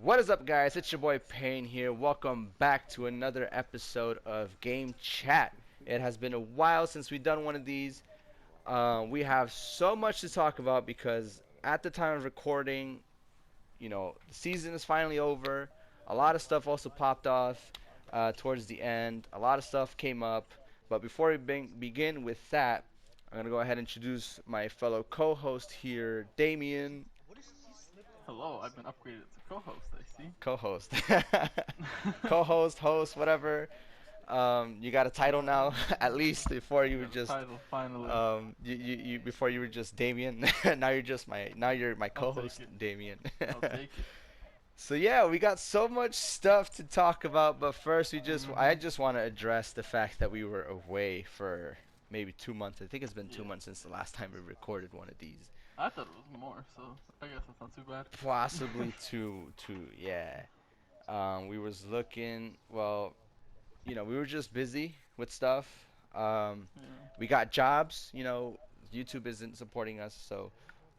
What is up, guys? It's your boy Payne here. Welcome back to another episode of Game Chat. It has been a while since we've done one of these. We have so much to talk about because at the time of recording, the season is finally over. A lot of stuff also popped off towards the end. A lot of stuff came up. But before we begin with that, I'm going to go ahead and introduce my fellow co host here, Damien. Hello, I've been upgraded to co-host, I see. Co-host, co-host, host, whatever. You got a title now, at least. Before I you were got a just, title, finally. before you were just Damien. Now you're my I'll take co-host, it. Damien. I'll take it. So yeah, we got so much stuff to talk about, but first I Mm-hmm. just want to address the fact that we were away for maybe 2 months. I think it's been two Yeah. months since the last time we recorded one of these. I thought it was more, so I guess that's not too bad. Possibly two, yeah. We was looking, well, we were just busy with stuff. Um, Yeah. we got jobs. YouTube isn't supporting us, so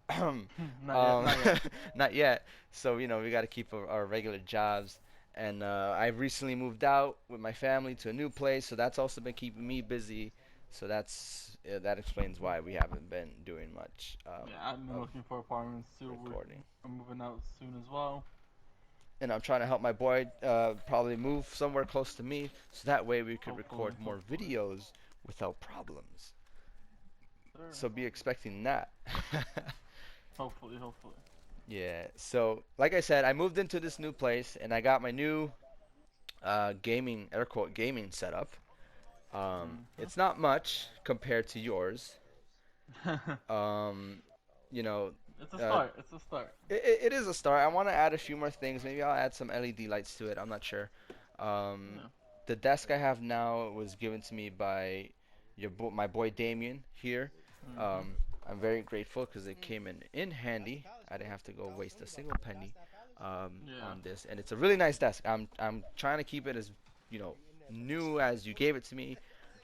um, Not yet, not yet. not yet. So we got to keep our regular jobs. And I recently moved out with my family to a new place, so that's also been keeping me busy. So that explains why we haven't been doing much Yeah, I've been of looking for apartments too. recording. I'm moving out soon as well. And I'm trying to help my boy probably move somewhere close to me, so that way we could Hopefully, record more hopefully. videos without problems. Sure. So be expecting that. Hopefully, hopefully. Yeah. So like I said, I moved into this new place and I got my new gaming air quote gaming setup. It's not much compared to yours. Mm-hmm. Um, you know, It's a uh, start. It's a start. it is a start. I want to add a few more things. Maybe I'll add some LED lights to it. I'm not sure. Um, Yeah. the desk I have now was given to me by my boy Damien here. Mm-hmm. Um, I'm very grateful because it came in handy. I didn't have to go waste a single penny Yeah. on this, and it's a really nice desk. I'm trying to keep it as you know new as you gave it to me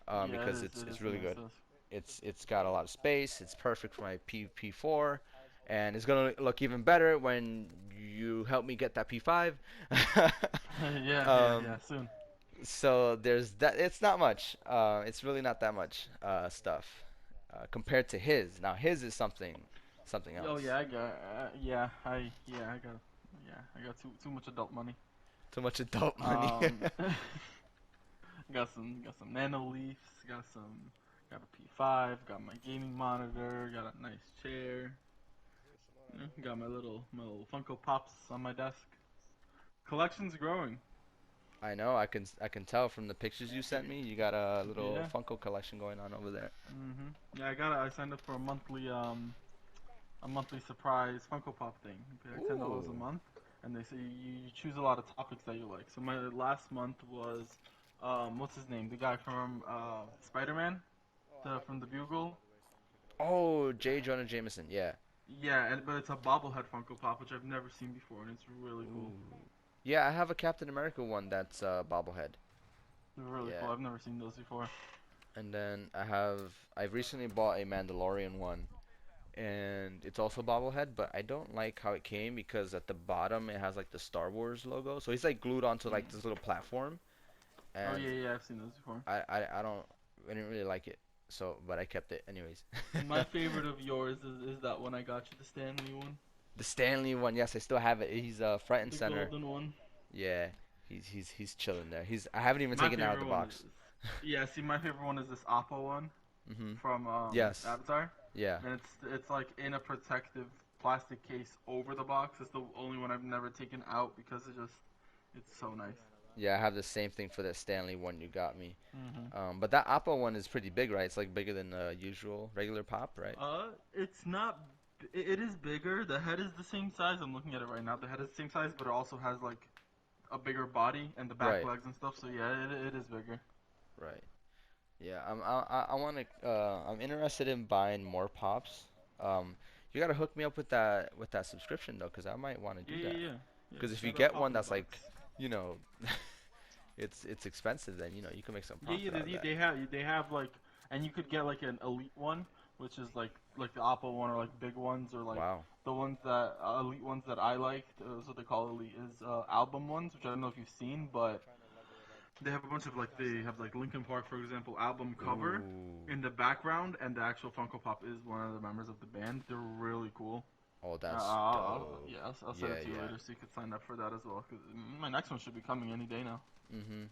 Yeah, it because is. it's It it's is a really nice good. desk. It's got a lot of space. It's perfect for my P4, and it's gonna look even better when you help me get that P5. Yeah, yeah, um, yeah. Soon. so there's that. It's not much. It's really not that much stuff compared to his. Now his is something Oh else. yeah, I got I got too much adult money. Too much adult money. Um, got some nano leafs, got a P5, got my gaming monitor, got a nice chair, got my little Funko Pops on my desk. Collection's growing. I know. I can tell from the pictures you sent me. You got a little Yeah. Funko collection going on over there. Yeah, I signed up for a monthly surprise Funko Pop thing. You pay like $10 a Ooh. month, and they say you choose a lot of topics that you like. So my last month was, what's his name? The guy from Spider-Man, from the Bugle. Oh, J. Jonah Jameson. Yeah. Yeah, but it's a bobblehead Funko Pop, which I've never seen before, and it's really cool. Ooh. Yeah, I have a Captain America one that's bobblehead. It's really Yeah. cool. I've never seen those before. And then I've recently bought a Mandalorian one, and it's also bobblehead, but I don't like how it came because at the bottom it has like the Star Wars logo, so he's like glued onto like Mm. this little platform, Oh and yeah, yeah, I've seen those before. I don't I didn't really like it, so but I kept it anyways. My favorite of yours is that one I got you, the Stanley one, The Stanley one, yes, I still have it. He's front and the center. golden one. Yeah, he's chilling there. He's I haven't even My taken it out of the favorite one box. is Yeah. See, my favorite one is this Oppo one Mhm. from Yes. Avatar, Yeah. and it's like in a protective plastic case over the box. It's the only one I've never taken out because it's so nice. Yeah, I have the same thing for that Stanley one you got me. hmm But that Apple one is pretty big, right? It's like bigger than the usual regular pop, right? It's not. It is bigger. The head is the same size. I'm looking at it right now. The head is the same size, but it also has like a bigger body and the back Right. legs and stuff. So yeah, it is bigger. Right. Yeah. I want to. I'm interested in buying more pops. You gotta hook me up with that subscription though, 'cause I might want to Yeah, do yeah, that. yeah. Yeah, 'Cause if you shout out get Pop one in the that's like, Box. you know, it's expensive, then you can make some Yeah, yeah. profit out of that. They have like, and you could get like an elite one, which is like the Oppo one or like big ones or like Wow. The ones that elite ones that I liked, is what they call elite, is album ones, which I don't know if you've seen, but they have a bunch of like they have like Linkin Park, for example, album cover Ooh. in the background, and the actual Funko Pop is one of the members of the band. They're really cool. Oh, that's dope. Yeah, I'll send Yeah, it to you yeah. later so you could sign up for that as well. Cause my next one should be coming any day now. Mhm.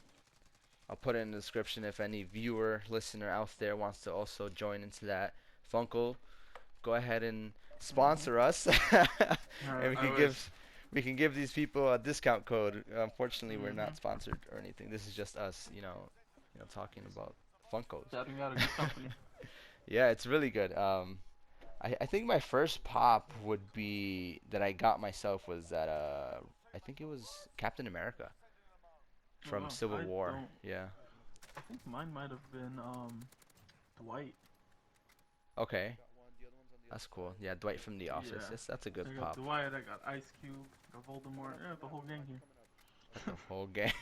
I'll put it in the description if any viewer, listener out there wants to also join into that. Funko, go ahead and Hmm. sponsor us, and I wish. we can give these people a discount code. Unfortunately, we're Hmm. not sponsored or anything. This is just us, talking about Funkos. Shouting out a good company. Yeah, it's really good. I think my first pop would be that I got myself was that I think it was Captain America Oh from wow, Civil I War. don't. Yeah. I think mine might have been Dwight. Okay. That's cool. Yeah, Dwight from The Office. Yeah. Yes, that's a good I got pop. Dwight. I got Ice Cube. Got Voldemort. Yeah, the whole gang here. Got the whole gang.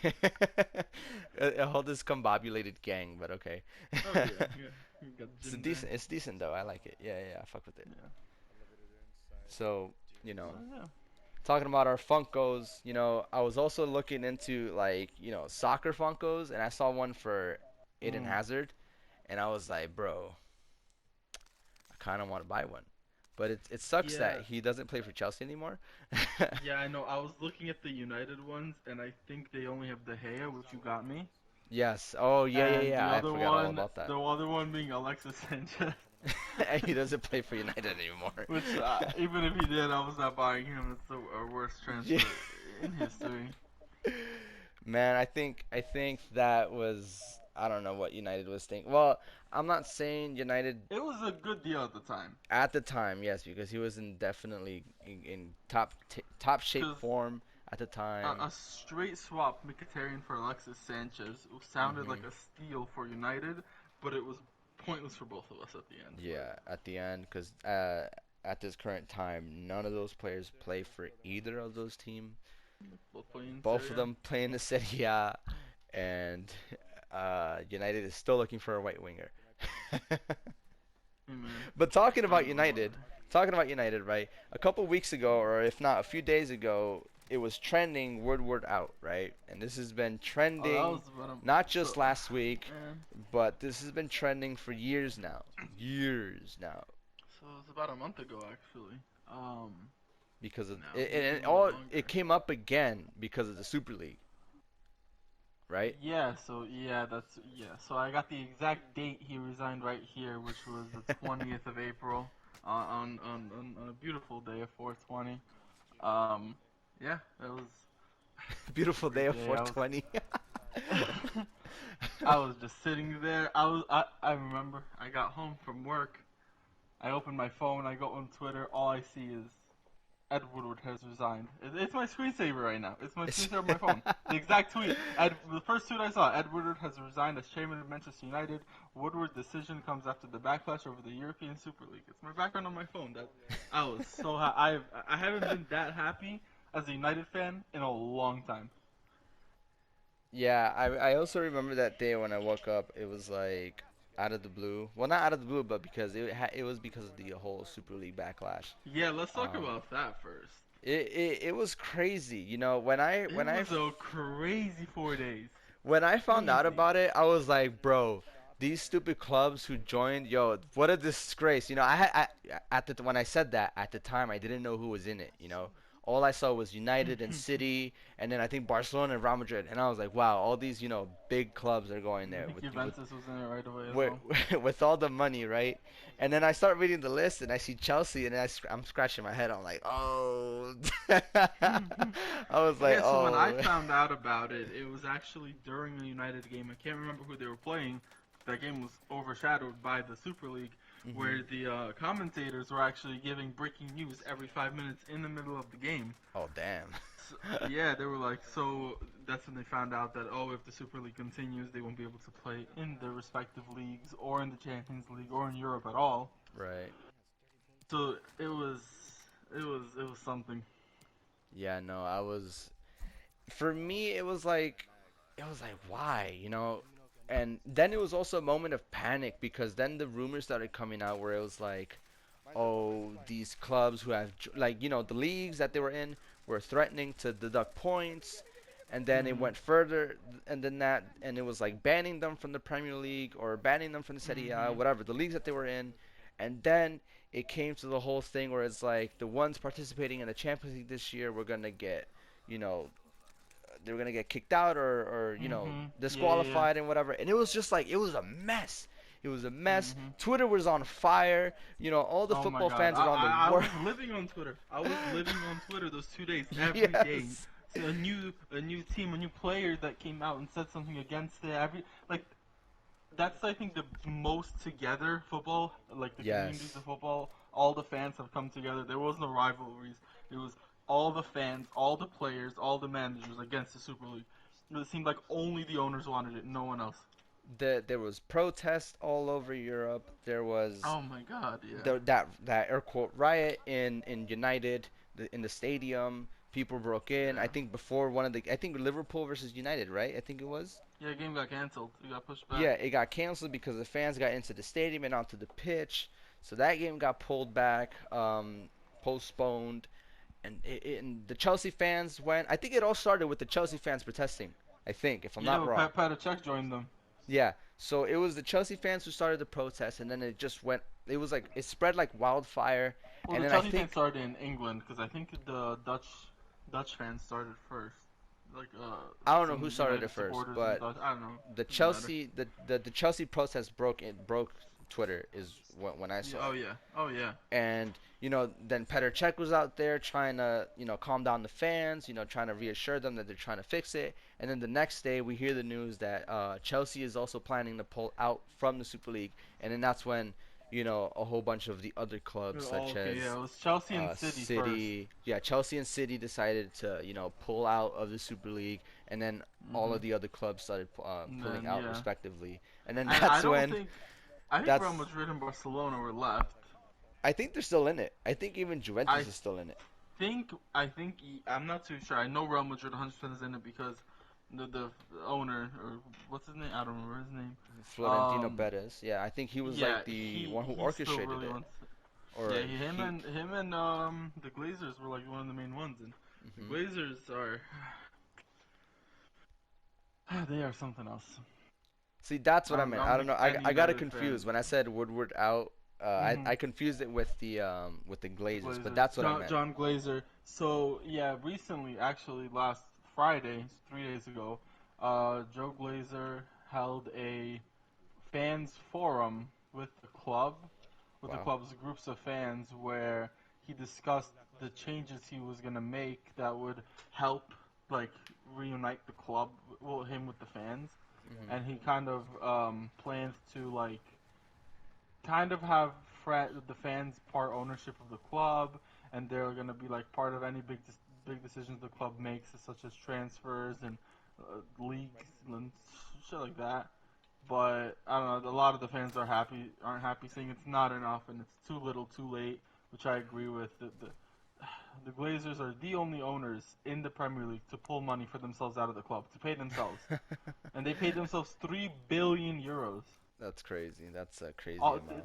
A whole discombobulated gang, but okay. Oh yeah, yeah. You got It's a Jim there. decent. It's decent though. I like it. Yeah, yeah, I fuck with it. Yeah. So, So yeah. talking about our Funkos, I was also looking into like, soccer Funkos, and I saw one for Eden Mm. Hazard, and I was like, bro, I kind of want to buy one. But it sucks that Yeah. he doesn't play for Chelsea anymore. Yeah, I know. I was looking at the United ones, and I think they only have De Gea, which you got me, Yes. Oh, yeah, yeah, and yeah. I forgot all about that. the other one being Alexis Sanchez. He doesn't play for United anymore. Which, even if he did, I was not buying him. It's the worst Yeah. transfer in history. Man, I think that was I don't know what United was thinking. Well, I'm not saying United It was a good deal at the time, at the time, yes, because he was in definitely in top shape because form at the time. a straight swap Mkhitaryan for Alexis Sanchez sounded Mhm. like a steal for United, but it was pointless for both of us at the end. Yeah, at the end, because at this current time, none of those players play for either of those teams. Both playing in Both of Syria. them play in the Serie A, and United is still looking for a right winger. Hey man, But find one one day. talking about United, right? A couple weeks ago, or if not, a few days ago, it was trending Woodward out, right? And this has been Oh, that trending was about not so just last week, man. but this has been trending for years now. Years now. So it was about a month ago actually. Because of No, it, maybe a and little all it longer. came up again because of the Super League, right? Yeah, so So I got the exact date he resigned right here, which was the 20th of April, on a beautiful day of 420. Um, yeah, it was a Beautiful day great of day. 420. I was just sitting there. I remember I got home from work. I opened my phone. I go on Twitter. All I see is Ed Woodward has resigned. It's my screensaver right now. It's my screensaver on my phone. The exact tweet. The first tweet I saw, Ed Woodward has resigned as chairman of Manchester United. Woodward's decision comes after the backlash over the European Super League. It's my background on my phone. That I was so I haven't been that happy as a United fan in a long time. Yeah, I also remember that day when I woke up. It was like out of the blue. Well, not out of the blue, but because it was because of the whole Super League backlash. Yeah, let's talk Um, about that first. it was crazy. When I It was a crazy 4 days. when I found out Crazy. about it, I was like, bro, these stupid clubs who joined, yo, what a disgrace. When I said that at the time, I didn't know who was in it. All I saw was United and City, and then I think Barcelona and Real Madrid, and I was like, wow, all these big clubs are going I there think Juventus was in it right away as with well. with all the money, right? And then I start reading the list, and I see Chelsea, and I'm scratching my head. I'm like, oh, I was like, Yeah, so when I oh. found out about it, it was actually during a United game. I can't remember who they were playing. That game was overshadowed by the Super League, Hmm. where the commentators were actually giving breaking news every 5 minutes in the middle of the game. Oh, damn. So, yeah, they were like, so that's when they found out that, oh, if the Super League continues, they won't be able to play in their respective leagues or in the Champions League or in Europe at all. Right. So it was something. Yeah, no, I was for me it was like why, And then it was also a moment of panic because then the rumors started coming out where it was like, oh, these clubs who have like the leagues that they were in were threatening to deduct points, and then it Mhm. went further, and then that, and it was like banning them from the Premier League or banning them from the Serie A, Mhm. whatever the leagues that they were in, and then it came to the whole thing where it's like the ones participating in the Champions League this year were gonna get, you know, they were gonna get kicked out or Mhm. Yeah, yeah, yeah. disqualified and whatever. And it was just like it was a mess. It was a mess. Mhm. Twitter was on fire. All the Oh my football god. fans around the I world. was living on Twitter. I was living on Twitter those 2 days every day. Yes. So a new team, a new player that came out and said something against it. Like that's I think the most together football, like the communities Yes. of football. All the fans have come together. There was no rivalries. It was all the fans, all the players, all the managers against the Super League. It seemed like only the owners wanted it, no one else. There was protests all over Europe. There was Oh my god, yeah. that air quote riot in United, in the stadium. People broke in. I Yeah. think before one of the I think Liverpool versus United, right? I think it was. Yeah, game got canceled. It got pushed back. Yeah, it got canceled because the fans got into the stadium and onto the pitch. So that game got pulled back, postponed, and the Chelsea fans went. I think it all started with the Chelsea fans protesting. I think, if I'm Yeah, not but wrong. Patacek joined them. Yeah. So it was the Chelsea fans who started the protest, and then it just went. It was like it spread like wildfire, Well, and the then I Chelsea fans think started in England because I think the Dutch fans started first. Like I don't know who some started it United first, supporters and but Dutch. I don't know. the Doesn't matter. Chelsea the Chelsea protest broke Twitter is when I Yeah, saw oh it. yeah. Oh yeah. And then Petr Cech was out there trying to calm down the fans, trying to reassure them that they're trying to fix it. And then the next day we hear the news that Chelsea is also planning to pull out from the Super League, and then that's when a whole bunch of the other clubs Oh, such okay. Yeah, as it was Chelsea and City first. City, yeah, Chelsea and City decided to pull out of the Super League, and then all Mhm. of the other clubs started And pulling then out yeah, respectively, and then and I that's don't when think I think Real that's Madrid and Barcelona were left. I think they're still in it. I think even I Juventus is still in it. I'm not too sure. I know Real Madrid 100% is in it because the owner or what's his name? I don't remember his name. Florentino Um, Perez. Yeah, I think he was yeah, like the he one who he still orchestrated really it, wants. Yeah, or he. him and the Glazers were like one of the main ones, and the Hmm. Glazers are they are something else. See, that's what I meant. I'm I a don't know. big I got it United fan. confused when I said Woodward out. Hmm. I confused it with the The Glazers, but Glazers, that's what I meant. John Glazer. So yeah, recently, actually last Friday, 3 days ago, Joe Glazer held a fans forum with the club, with the Wow. club's groups of fans, where he discussed the changes he was gonna make that would help like reunite the club, well, him with the fans, Hmm. and he kind of plans to like kind of have the fans part ownership of the club, and they're gonna be like part of any big decisions the club makes, such as transfers and leagues and shit like that. But I don't know. A lot of the fans aren't happy, saying it's not enough and it's too little, too late, which I agree with. The Glazers are the only owners in the Premier League to pull money for themselves out of the club to pay themselves, and they paid themselves 3 billion euros. That's crazy. That's a crazy All amount.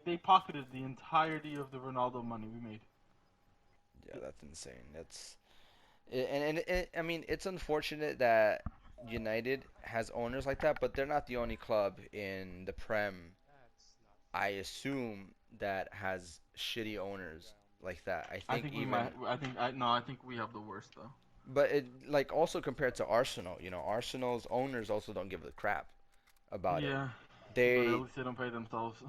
they pocketed the entirety of the Ronaldo money we made. Yeah, that's insane. And I mean, it's unfortunate that United has owners like that, but they're not the only club in the Prem, I assume, that has shitty owners like that. I I think think we might. even, I think I no. I think we have the worst though. but it like also compared to Arsenal, Arsenal's owners also don't give a crap about it. Yeah, but at They, least they don't pay themselves.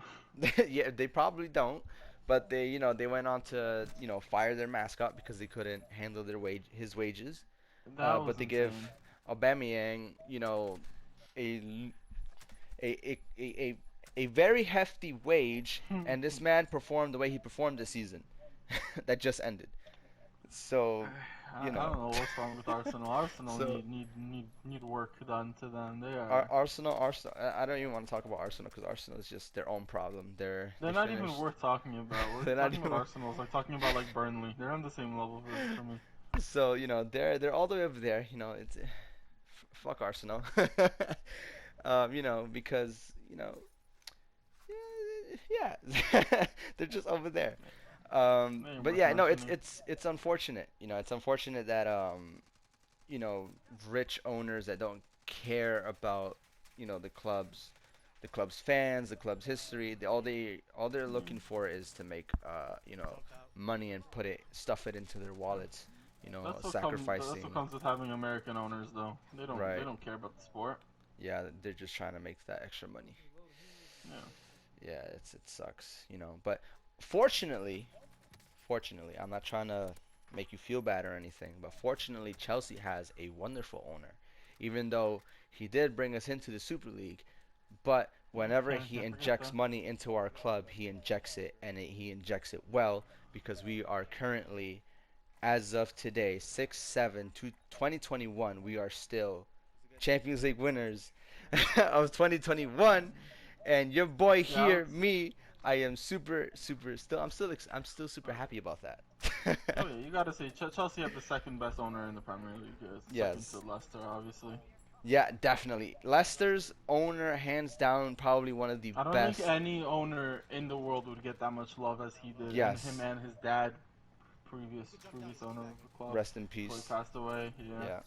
yeah, they probably don't, but they went on to fire their mascot because they couldn't handle his wages. That But was they give insane. Aubameyang, a a, a, a, a very hefty wage, and this man performed the way he performed this season that just ended. So, you I know, don't know what's wrong with Arsenal. Arsenal so need work done to them. They are. Arsenal. I don't even want to talk about Arsenal because Arsenal is just their own problem. They They're not even finished. worth talking about. We're They're not talking about even. Arsenal is like talking about like Burnley. They're on the same level for me. So they're all the way over there. It's fuck Arsenal. Because yeah, Yeah, they're just over there. They ain't But worth yeah, no, it's mentioning. it's it's unfortunate. It's unfortunate that rich owners that don't care about the club's fans, the club's history. All they're looking for is to make money and put it stuff it into their wallets. That's what Sacrificing. comes with having American owners, though. They Right. don't care about the sport. Yeah, they're just trying to make that extra money. Yeah. Yeah, it sucks. But fortunately, fortunately, I'm not trying to make you feel bad or anything, but fortunately, Chelsea has a wonderful owner. Even though he did bring us into the Super League, but Yeah. whenever he Can't forget injects that. money into our club, he injects it, and he injects it well, because we are currently, as of today, 6/7 to 2021, we are still Champions League winners of 2021, and your boy Yeah. here, me, I am super super still I'm still super happy about that. Oh yeah, you gotta say Chelsea have the second best owner in the Premier League. Second to Yes. Leicester, obviously. Yeah, definitely. Leicester's owner, hands down, probably one of the I don't think best. any owner in the world would get that much love as he did, and him Yes. and his dad, previous owner of the club, Rest in before he peace. passed away. Yeah. Yeah.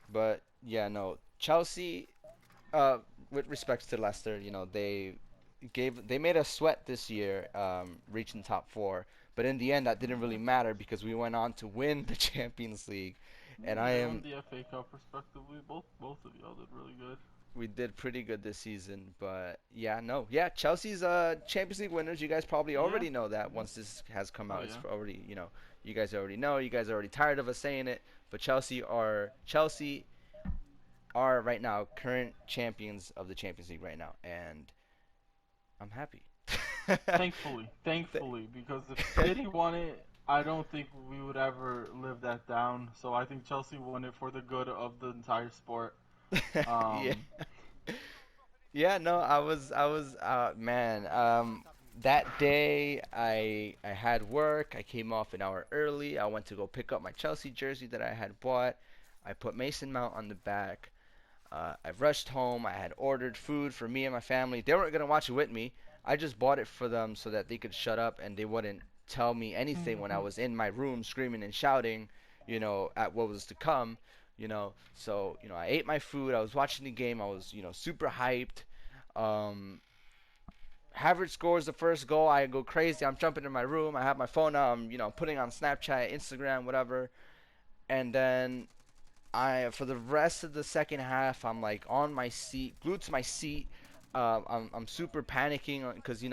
But yeah, no. Chelsea, with respects to Leicester, they made us sweat this year, reaching top four. But in the end, that didn't really matter because we went on to win the Champions League, and I They won am the FA Cup respectively. Both of y'all did really good. we did pretty good this season. But yeah, no, yeah, Chelsea's Champions League winners. You guys probably Yeah. already know that once this has come Oh out. It's yeah. already you guys already know. You guys are already tired of us saying it. But Chelsea are right now current champions of the Champions League right now, and I'm happy. Thankfully, because if City won it, I don't think we would ever live that down. So I think Chelsea won it for the good of the entire sport. Yeah. Um, Yeah, no, man, that day I had work. I came off an hour early. I went to go pick up my Chelsea jersey that I had bought. I put Mason Mount on the back. I rushed home. I had ordered food for me and my family. They weren't gonna watch it with me. I just bought it for them so that they could shut up and they wouldn't tell me anything when I was in my room screaming and shouting, at what was to come. So I ate my food. I was watching the game. I was super hyped. Um, Havertz scores the first goal. I go crazy. I'm jumping in my room. I have my phone out. I'm putting on Snapchat, Instagram, whatever. And then for the rest of the second half, I'm like on my seat, glued to my seat. I'm super panicking because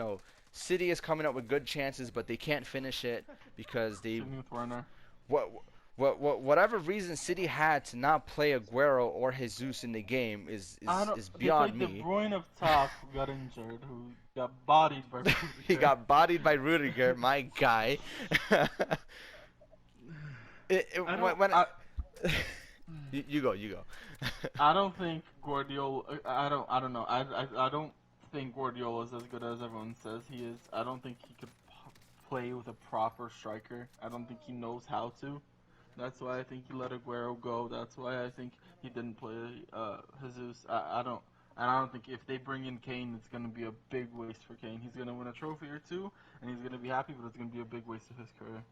City is coming up with good chances, but they can't finish it because Sydney with Werner. what whatever reason City had to not play Aguero or Jesus in the game is I is don't. is They beyond played De me. Bruyne up top, who got injured, who got bodied by He Rudiger. got bodied by Rudiger, my guy. I don't. When you go, you go. I don't think Guardiola. I don't know. I don't think Guardiola is as good as everyone says he is. I don't think he could play with a proper striker. I don't think he knows how to. That's why I think he let Aguero go. That's why I think he didn't play Jesus. I don't. And I don't think if they bring in Kane, it's going to be a big waste for Kane. He's going to win a trophy or two, and he's going to be happy, but it's going to be a big waste of his career.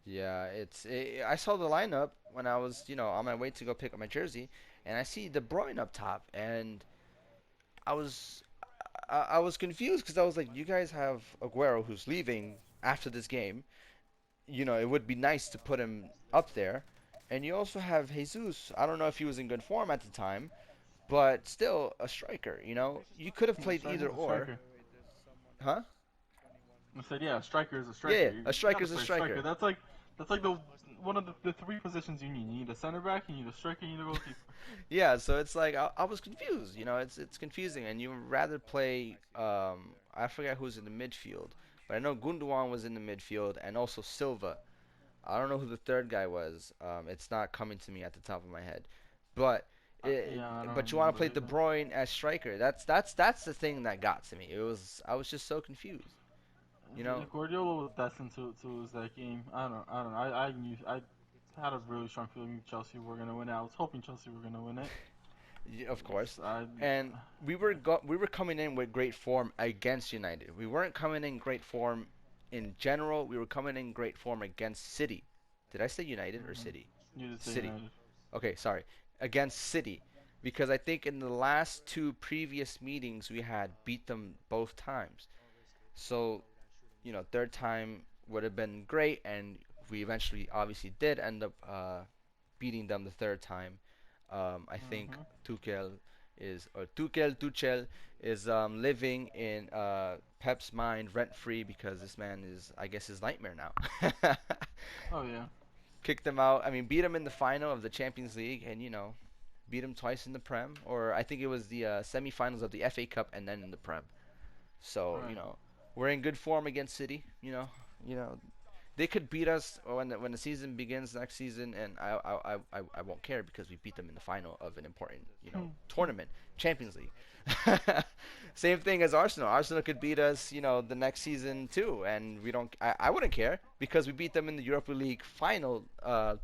Yeah, I saw the lineup when I was, on my way to go pick up my jersey, and I see De Bruyne up top, and I was, I was confused because I was like, you guys have Aguero who's leaving after this game. It would be nice to put him up there, and you also have Jesus. I don't know if he was in good form at the time, but still a striker. You could have Yeah, a played either striker's a or, striker. huh? I said, yeah, a striker is a Yeah, striker. yeah, a You gotta striker's a play a striker. striker. That's like the one of the three positions you need. You need a center back, you need a striker, you need a goalkeeper. Yeah, so it's like I was confused. It's confusing, and you would rather play. I forget who's in the midfield, but I know Gundogan was in the midfield, and also Silva. I don't know who the third guy was. It's not coming to me at the top of my head, but Yeah, I don't but you want to remember play De either. Bruyne as striker. That's the thing that got to me. I was just so confused. You know, Guardiola was destined to lose that game. I don't know. I had a really strong feeling Chelsea were gonna win it. I was hoping Chelsea were gonna win it. Of course. I And we were coming in with great form against United. We weren't coming in great form in general. We were coming in great form against City. Did I say United or hmm City? You just say City. United. Okay, sorry. Against City. Because I think in the last two previous meetings we had beat them both times. So, third time would have been great, and we eventually obviously did end up beating them the third time. I think hmm Tuchel is living in Pep's mind rent free because this man is, I guess, his nightmare now. Oh yeah. Kicked them out. I mean, beat him in the final of the Champions League, and beat him twice in the Prem, or I think it was the semifinals of the FA Cup, and then in the Prem. So Right. we're in good form against City. You know, they could beat us when the season begins next season, and I won't care because we beat them in the final of an important tournament, Champions League. Same thing as Arsenal. Arsenal could beat us, the next season too, and we don't. I wouldn't care because we beat them in the Europa League final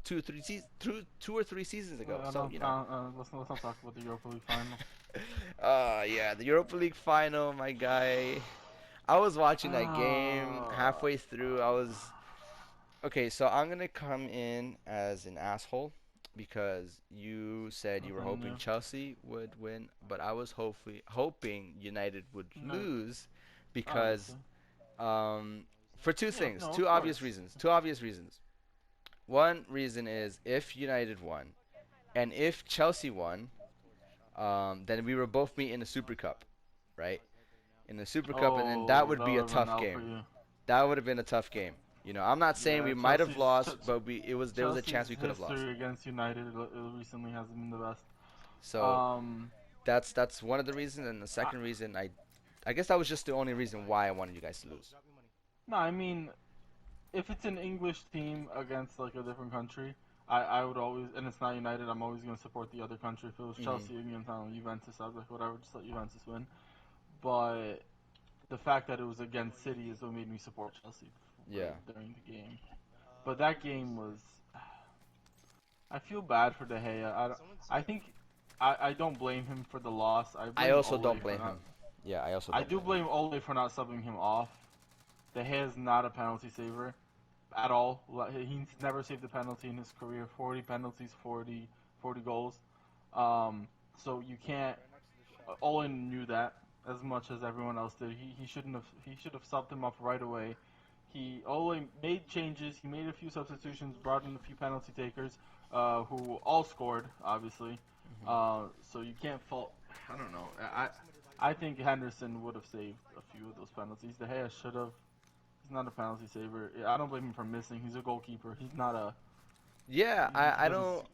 2 or 3 seasons ago. I So don't. Let's not talk about the Europa League final. yeah, the Europa League final, my guy. I was watching that game Uh, halfway through. I was Okay, so I'm gonna come in as an asshole because you said you were nothing hoping new. Chelsea would win, but I was hoping United would No, lose because obviously. for two Yeah, things, no, two of obvious course. reasons. Two obvious reasons. One reason is if United won and if Chelsea won, then we were both meet in the Super Cup, right? In the Super Cup, and then that Oh, would that be would a have been tough out for game. you. That would have been a tough game. I'm not saying Yeah, we might have lost, Ch- but there was a chance Chelsea's we could have lost. history against United recently hasn't been the best. So Um, that's one of the reasons, and the I, second reason I guess that was just the only reason why I wanted you guys to lose. no, I mean, if it's an English team against like a different country, I would always, and it's not United, I'm always gonna support the other country. If it was Hmm. Chelsea against, I don't know, Juventus, I'd be like, whatever, just let Juventus win. But the fact that it was against City is what made me support Chelsea Yeah. during the game. But that game was, I feel bad for De Gea. I think I don't blame him for the loss. I I blame also Ole don't for blame not. him. Yeah, I also I don't do blame him. blame Ole for not subbing him off. De Gea is not a penalty saver at all. He's never saved a penalty in his career. 40 penalties, 40 goals. Um, so you can't. Olin knew that as much as everyone else did. He shouldn't have. He should have subbed him off right away. Ole made changes. He made a few substitutions, brought in a few penalty takers, who all scored, obviously. Hmm. So you can't fault. I don't know. I think Henderson would have saved a few of those penalties. De Gea should have. He's not a penalty saver. I don't blame him for missing. He's a goalkeeper. He's not a. Yeah, He I doesn't. don't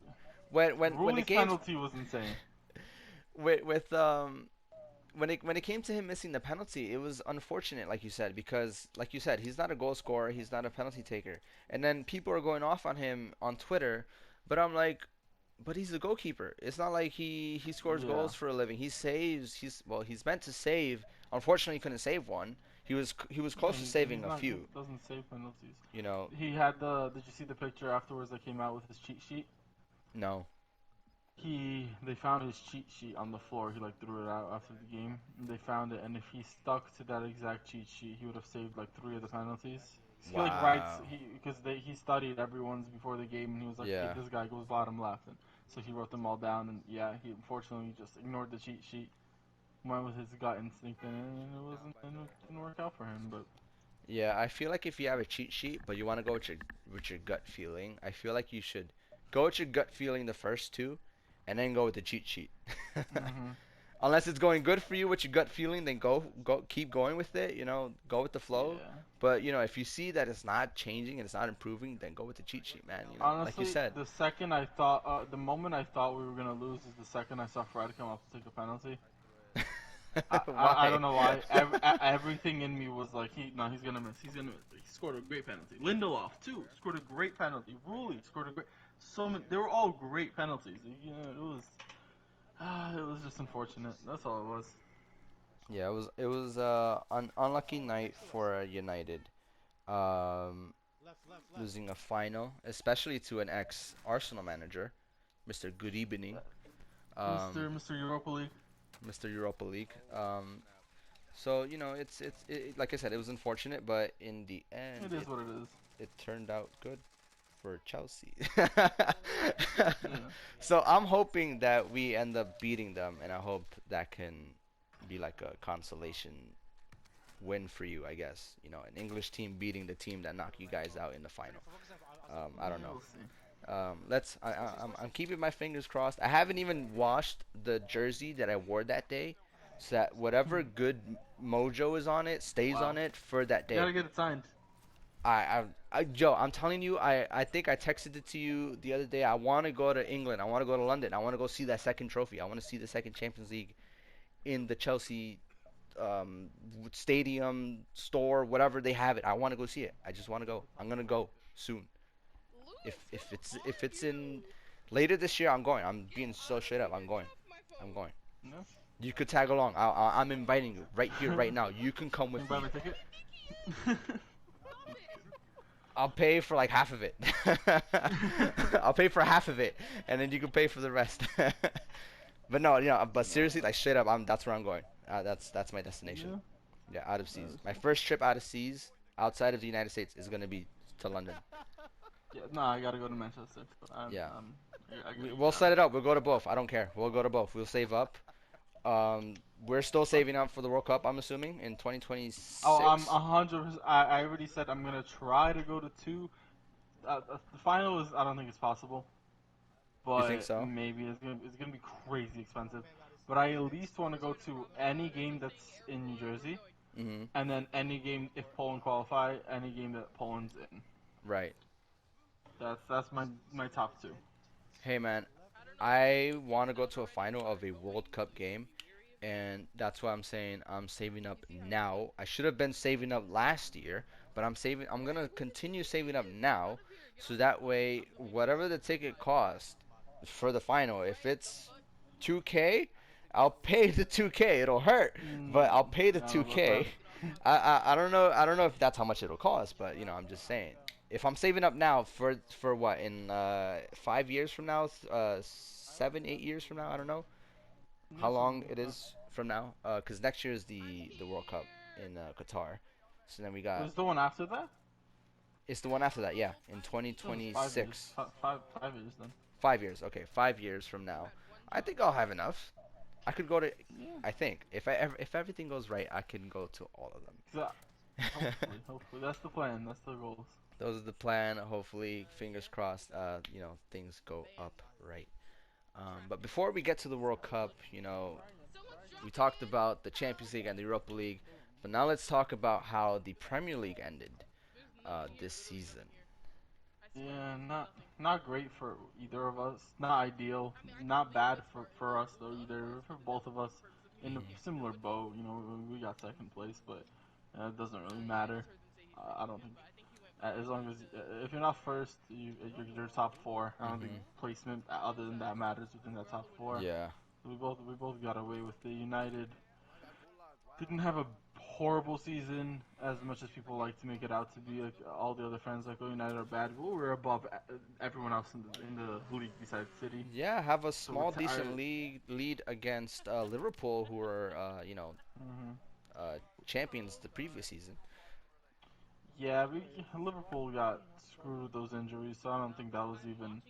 when the Ruli's games penalty was insane. with when it came to him missing the penalty, it was unfortunate, like you said, because like you said, he's not a goal scorer, he's not a penalty taker, and then people are going off on him on Twitter, but I'm like, but he's a goalkeeper. It's not like he scores Yeah. goals for a living. He saves. He's meant to save. Unfortunately, he couldn't save one. He was Yeah, close to saving he's a not good. few. Doesn't save penalties. You know, He had the. Did you see the picture afterwards that came out with his cheat sheet? no. They found his cheat sheet on the floor. He like threw it out after the game. And they found it, and if he stuck to that exact cheat sheet, he would have saved like three of the penalties. He like writes Wow. he studied everyone's before the game, and he was like, okay, Yeah. this guy goes bottom left, and so he wrote them all down. And yeah, he unfortunately just ignored the cheat sheet, went with his gut instinct, and it didn't work out for him. But Yeah, I feel like if you have a cheat sheet, but you want to go with your gut feeling, I feel like you should go with your gut feeling the first two, and then go with the cheat sheet. hmm Unless it's going good for you with your gut feeling, then keep going with it. Go with the flow. yeah. But if you see that it's not changing and it's not improving, then go with the cheat sheet, man. Like you Honestly, said. the moment I thought we were gonna lose is the second I saw Fred come up to take a penalty. I Why? don't know why. Everything in me was like, he's gonna miss. He's gonna miss. He scored a great penalty. Lindelof too scored a great penalty. Rulli scored a great. So many, they were all great penalties. It was just unfortunate. That's all it was. Yeah, it was unlucky night for United. Um, Losing a final, especially to an ex Arsenal manager, Mr. Good Evening. um, Mr. Europa League. Mr. Europa League. So like I said, it was unfortunate, but in the end, It is what it is. it turned out good for Chelsea. Yeah. So I'm hoping that we end up beating them, and I hope that can be like a consolation win for you, I guess. An English team beating the team that knocked you guys out in the final. I don't Yeah, know. we'll see. I'm keeping my fingers crossed. I haven't even washed the jersey that I wore that day, so that whatever good mojo is on it stays Wow. on it for that You day. gotta get it signed. Joe, I'm telling you, I think I texted it to you the other day. I want to go to England. I want to go to London. I want to go see that second trophy. I want to see the second Champions League in the Chelsea um, stadium, store, whatever they have it. I want to go see it. I just want to go. I'm gonna go soon. If it's in later this year, I'm going. I'm being so straight up. I'm going. I'm going. No. You could tag along. I'm inviting you right here, right now. You can come Can you with buy me. me a ticket? I'll pay for like half of it. I'll pay for half of it, and then you can pay for the rest. But no, but seriously, like straight up, that's where I'm going. That's my destination. Yeah. Yeah, out of seas. My first trip out of seas, outside of the United States, is gonna be to London. Yeah. No, I gotta go to Manchester. Yeah, You we'll got set it. it up. We'll go to both. I don't care. We'll go to both. We'll save up. We're still But saving up for the World Cup. I'm assuming in oh, I'm 2026. 100%. I already said I'm gonna try to go to two. The final is I don't think it's possible, You think but so? maybe it's gonna be crazy expensive. But I at least want to go to any game that's in New Jersey, Mhm. and then any game if Poland qualify, any game that Poland's in. Right. That's my top two. Hey man, I want to go to a final of a World Cup game, and that's why I'm saying I'm saving up now. I should have been saving up last year, but I'm gonna continue saving up now, so that way whatever the ticket cost for the final, if it's 2K, I'll pay the 2K. It'll hurt, but I'll pay the I don't know about 2K. that. I don't know if that's how much it'll cost, but I'm just saying. If I'm saving up now for what in 5 years from now, 7 8 years from now, I don't know how Yeah, something long like it that. is from now, because next year is the World Cup in Qatar. So then we got Was the one after that? it's the one after that, yeah, in That was 5 years. 2026. Five years then. 5 years, okay, 5 years from now. I think I'll have enough. I could go to. Yeah. I think if everything goes right, I can go to all of So, them. hopefully that's the plan. That's the goals. Those are the plan. Hopefully, fingers crossed. Things go up right. But before we get to the World Cup, we talked about the Champions League and the Europa League, but now let's talk about how the Premier League ended this season. Yeah, not great for either of us. Not ideal. Not bad for us though either. For both of us in a Hmm. similar boat. You know, we got second place, but it doesn't really matter. I don't think as long as if you're not first, you're top four. I don't think Hmm. placement other than that matters within that top four. Yeah. We both got away with the United. Didn't have a horrible season as much as people like to make it out to be. Like all the other fans, like oh United are bad. Well, we're above everyone else in the league besides City. Yeah, have a So we're small decent tired. lead against Liverpool, who were Hmm. champions the previous season. Yeah, Liverpool got screwed with those injuries, so I don't think that was even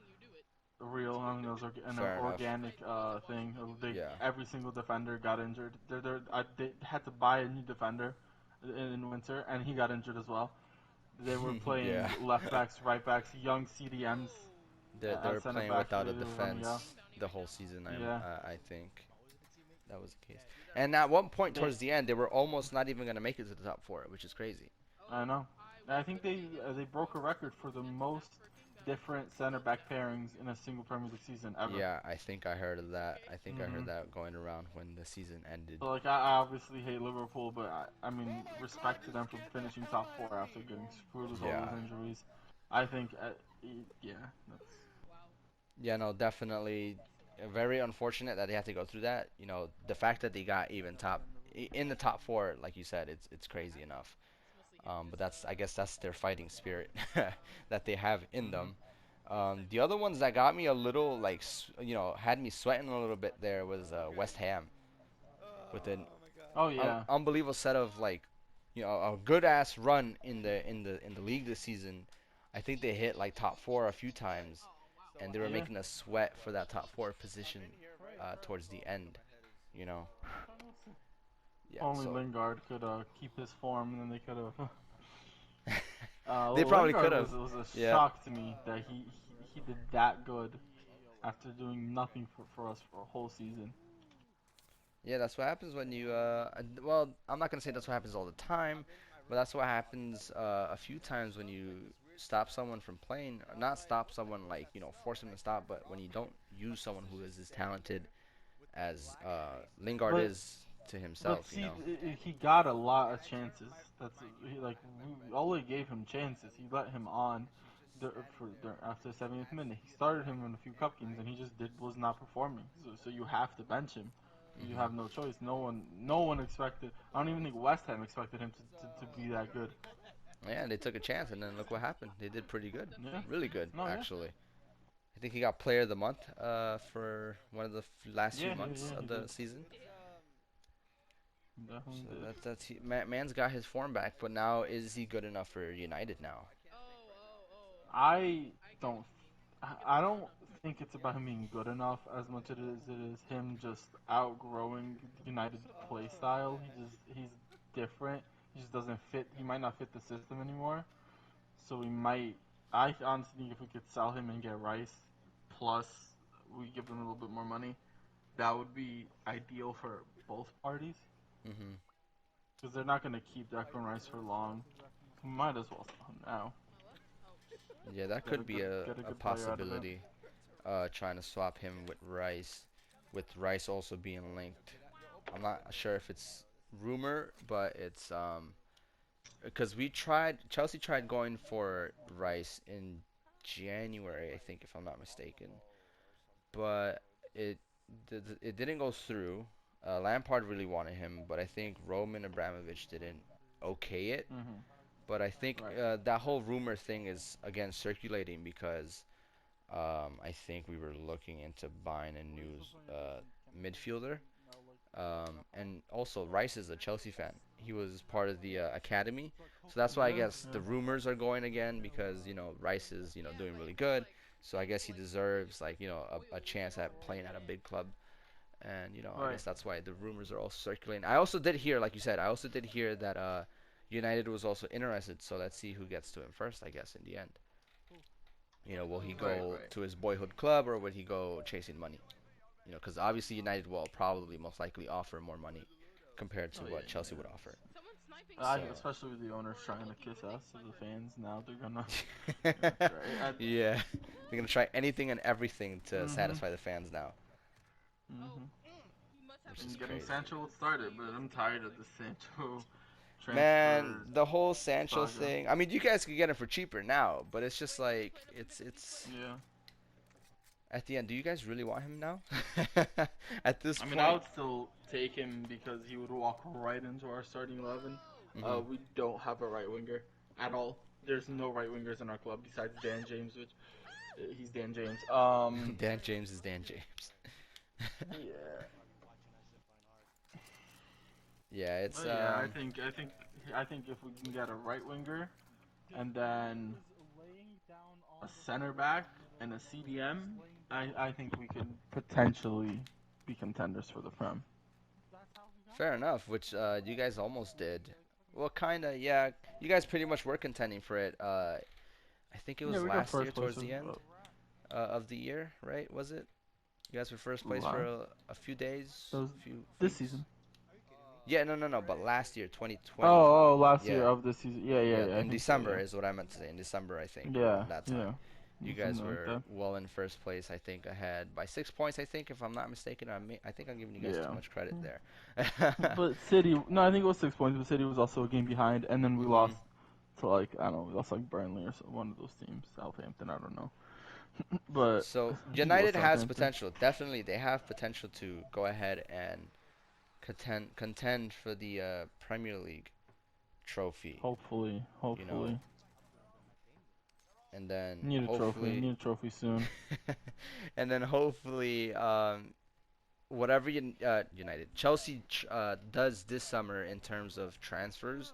real. I think that was an Fair enough. organic thing. Yeah. Every single defender got injured. They had to buy a new defender in winter, and he got injured as well. They were Yeah. playing left backs, right backs, young CDMs They're at center playing back. without a They were running out. defense the whole season. Yeah, I think that was the case. And at one point they. towards the end, they were almost not even gonna make it to the top four, which is crazy. I know. I think they broke a record for the most different center back pairings in a single Premier League season ever. Yeah, I think I heard of that. I think I heard Hmm. that going around when the season ended. So like I obviously hate Liverpool, but I mean respect to them for finishing top four after getting screwed with all Yeah. those injuries. I think yeah, that's Yeah, no, definitely very unfortunate that they had to go through that. The fact that they got even in the top four, like you said, it's crazy enough. But I guess that's their fighting spirit that they have in hmm them. The other ones that got me a little like had me sweating a little bit there was West Ham with an Oh yeah, unbelievable set of like a good ass run in the league this season. I think they hit like top four a few times, and they were yeah. making us sweat for that top four position towards the end. You know, yeah. Only So Lingard could keep his form, and then they could have. they probably could Lingard have. was a Yeah. shock to me that he did that good after doing nothing for us for a whole season. Yeah, that's what happens when you well, I'm not gonna say that's what happens all the time, but that's what happens a few times when you stop someone from playing, or not stop someone like, force them to stop, but when you don't use someone who is as talented as Lingard But is to but himself, you see, know. he got a lot of chances. Like we only gave him chances. He let him on after the 70th minute. He started him in a few cup games, and he just did was not performing. So you have to bench him. You Mhm. have no choice. No one expected. I don't even think West Ham expected him to be that good. Yeah, they took a chance, and then look what happened. They did pretty good, Yeah. really good No. Yeah. actually. I think he got Player of the Month for one of the last few Yeah. Yeah. months Yeah. of He the did. season. He definitely So did. man's got his form back, but now is he good enough for United now? I don't. I don't think it's about him being good enough as much as it is him just outgrowing United's play style. He's different. He just doesn't fit. He might not fit the system anymore. So we might. I honestly think if we could sell him and get Rice, plus we give them a little bit more money, that would be ideal for both parties. Mhm. Because they're not going to keep Declan Rice for long. We might as well sell him now. Yeah, that could be Get a a good player out of it. possibility. Trying to swap him with Rice also being linked. I'm not sure if it's rumor, but it's because Chelsea tried going for Rice in January, I think, if I'm not mistaken, but it it didn't go through. Lampard really wanted him, but I think Roman Abramovich didn't okay it. Hmm. But I think Right. that whole rumor thing is again circulating because I think we were looking into buying a new midfielder. And also Rice is a Chelsea fan. He was part of the academy, so that's why I Yeah, guess yeah. the rumors are going again because Rice is doing really good. So I guess he deserves like a chance at playing at a big club, and I Right. guess that's why the rumors are all circulating. I also did hear, like you said, I also did hear that United was also interested. So let's see who gets to him first. I guess in the end, will he Right, go right. to his boyhood club or would he go chasing money? Because obviously United will probably most likely offer more money compared to Oh what yeah, Chelsea would yeah. offer. I So, especially with the owners trying to kiss us as the fans now, they're gonna try. yeah, they're gonna try anything and everything to Mhm. satisfy the fans now, Mhm. which is And getting crazy. Sancho started, but I'm tired of the Sancho Man, transfer the whole Sancho saga. thing. I mean, you guys could get him for cheaper now, but it's just like it's Yeah. at the end. Do you guys really want him now? At this I mean, I point? would still take him because he would walk right into our starting 11. Hmm. We don't have a right winger at all. There's no right wingers in our club besides Dan James, which he's Dan James. Dan James is Dan James. Yeah. Yeah, it's But yeah, I think if we can get a right winger and then a center back and a CDM, I think we could potentially be contenders for the Prem. fair enough, which you guys almost did. Well, kinda, yeah. You guys pretty much were contending for it. I think it Yeah, was we got last year first place towards the end of the year, right? Was it? You guys were first place for last. a few days, That was few this weeks. season. Yeah, no, no, no. But last year, 2020. Oh, last year Yeah, of this season. Yeah, yeah, yeah. yeah. I In think so. December Yeah. is what I meant to say. In December, I think Yeah, around that time, yeah. you guys Something like were that. well in first place. I think ahead by 6 points. I think if I'm not mistaken. I think I'm giving you guys too Yeah. much credit there. But City, no, I think it was 6 points. But City was also a game behind, and then we Mhm. lost to like I don't know, we lost like Burnley or one of those teams, Southampton. I don't know, but So I think it was United has Southampton. potential. Definitely, they have potential to go ahead and contend for the Premier League trophy. Hopefully, You know, hopefully. and then Need a trophy. hopefully, Need a trophy soon. and then hopefully, whatever United Chelsea does this summer in terms of transfers,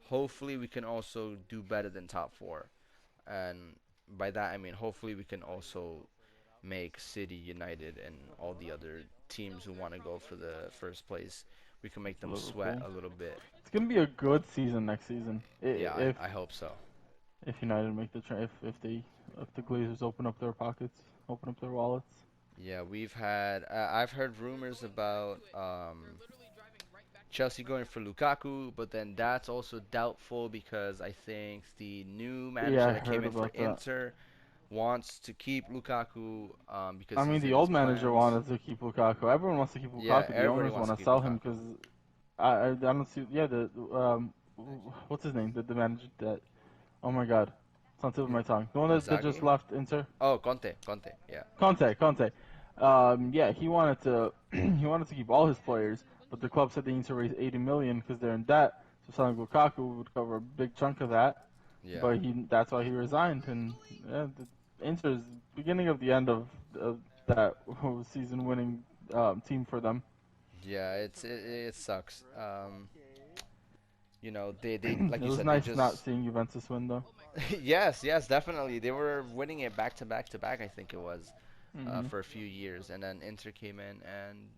hopefully we can also do better than top four. And by that I mean hopefully we can also make City, United, and all the other teams who want to go for the first place, we can make them sweat Liverpool. a little bit. It's gonna be a good season next season. Yeah, I hope so. If United make the if the Glazers open up their pockets, open up their wallets. Yeah, I've heard rumors about Chelsea going for Lukaku, but then that's also doubtful because I think the new Yeah, manager I that came heard in for about that. Inter wants to keep Lukaku because I mean, he's the in his old manager plans. wanted to keep Lukaku. Everyone wants to keep Yeah, Lukaku. The everybody owners wants want to to keep sell him Lukaku. because I don't see. Yeah, the what's his name? The manager that. Oh my God, it's on the tip of In- my tongue. The one that just Inzaghi? left Inter. Oh, Conte, yeah. Conte. Yeah, he wanted to he wanted to keep all his players, but the club said they need to raise 80 million because they're in debt. So selling Lukaku would cover a big chunk of that. Yeah. But that's why he resigned. And the Inter's beginning of the end of that season-winning team for them. Yeah, it sucks. They like It you was said, they nice not just seeing Juventus win though. yes, definitely. They were winning it back to back to back, I think it was, Hmm. for a few years, and then Inter came in and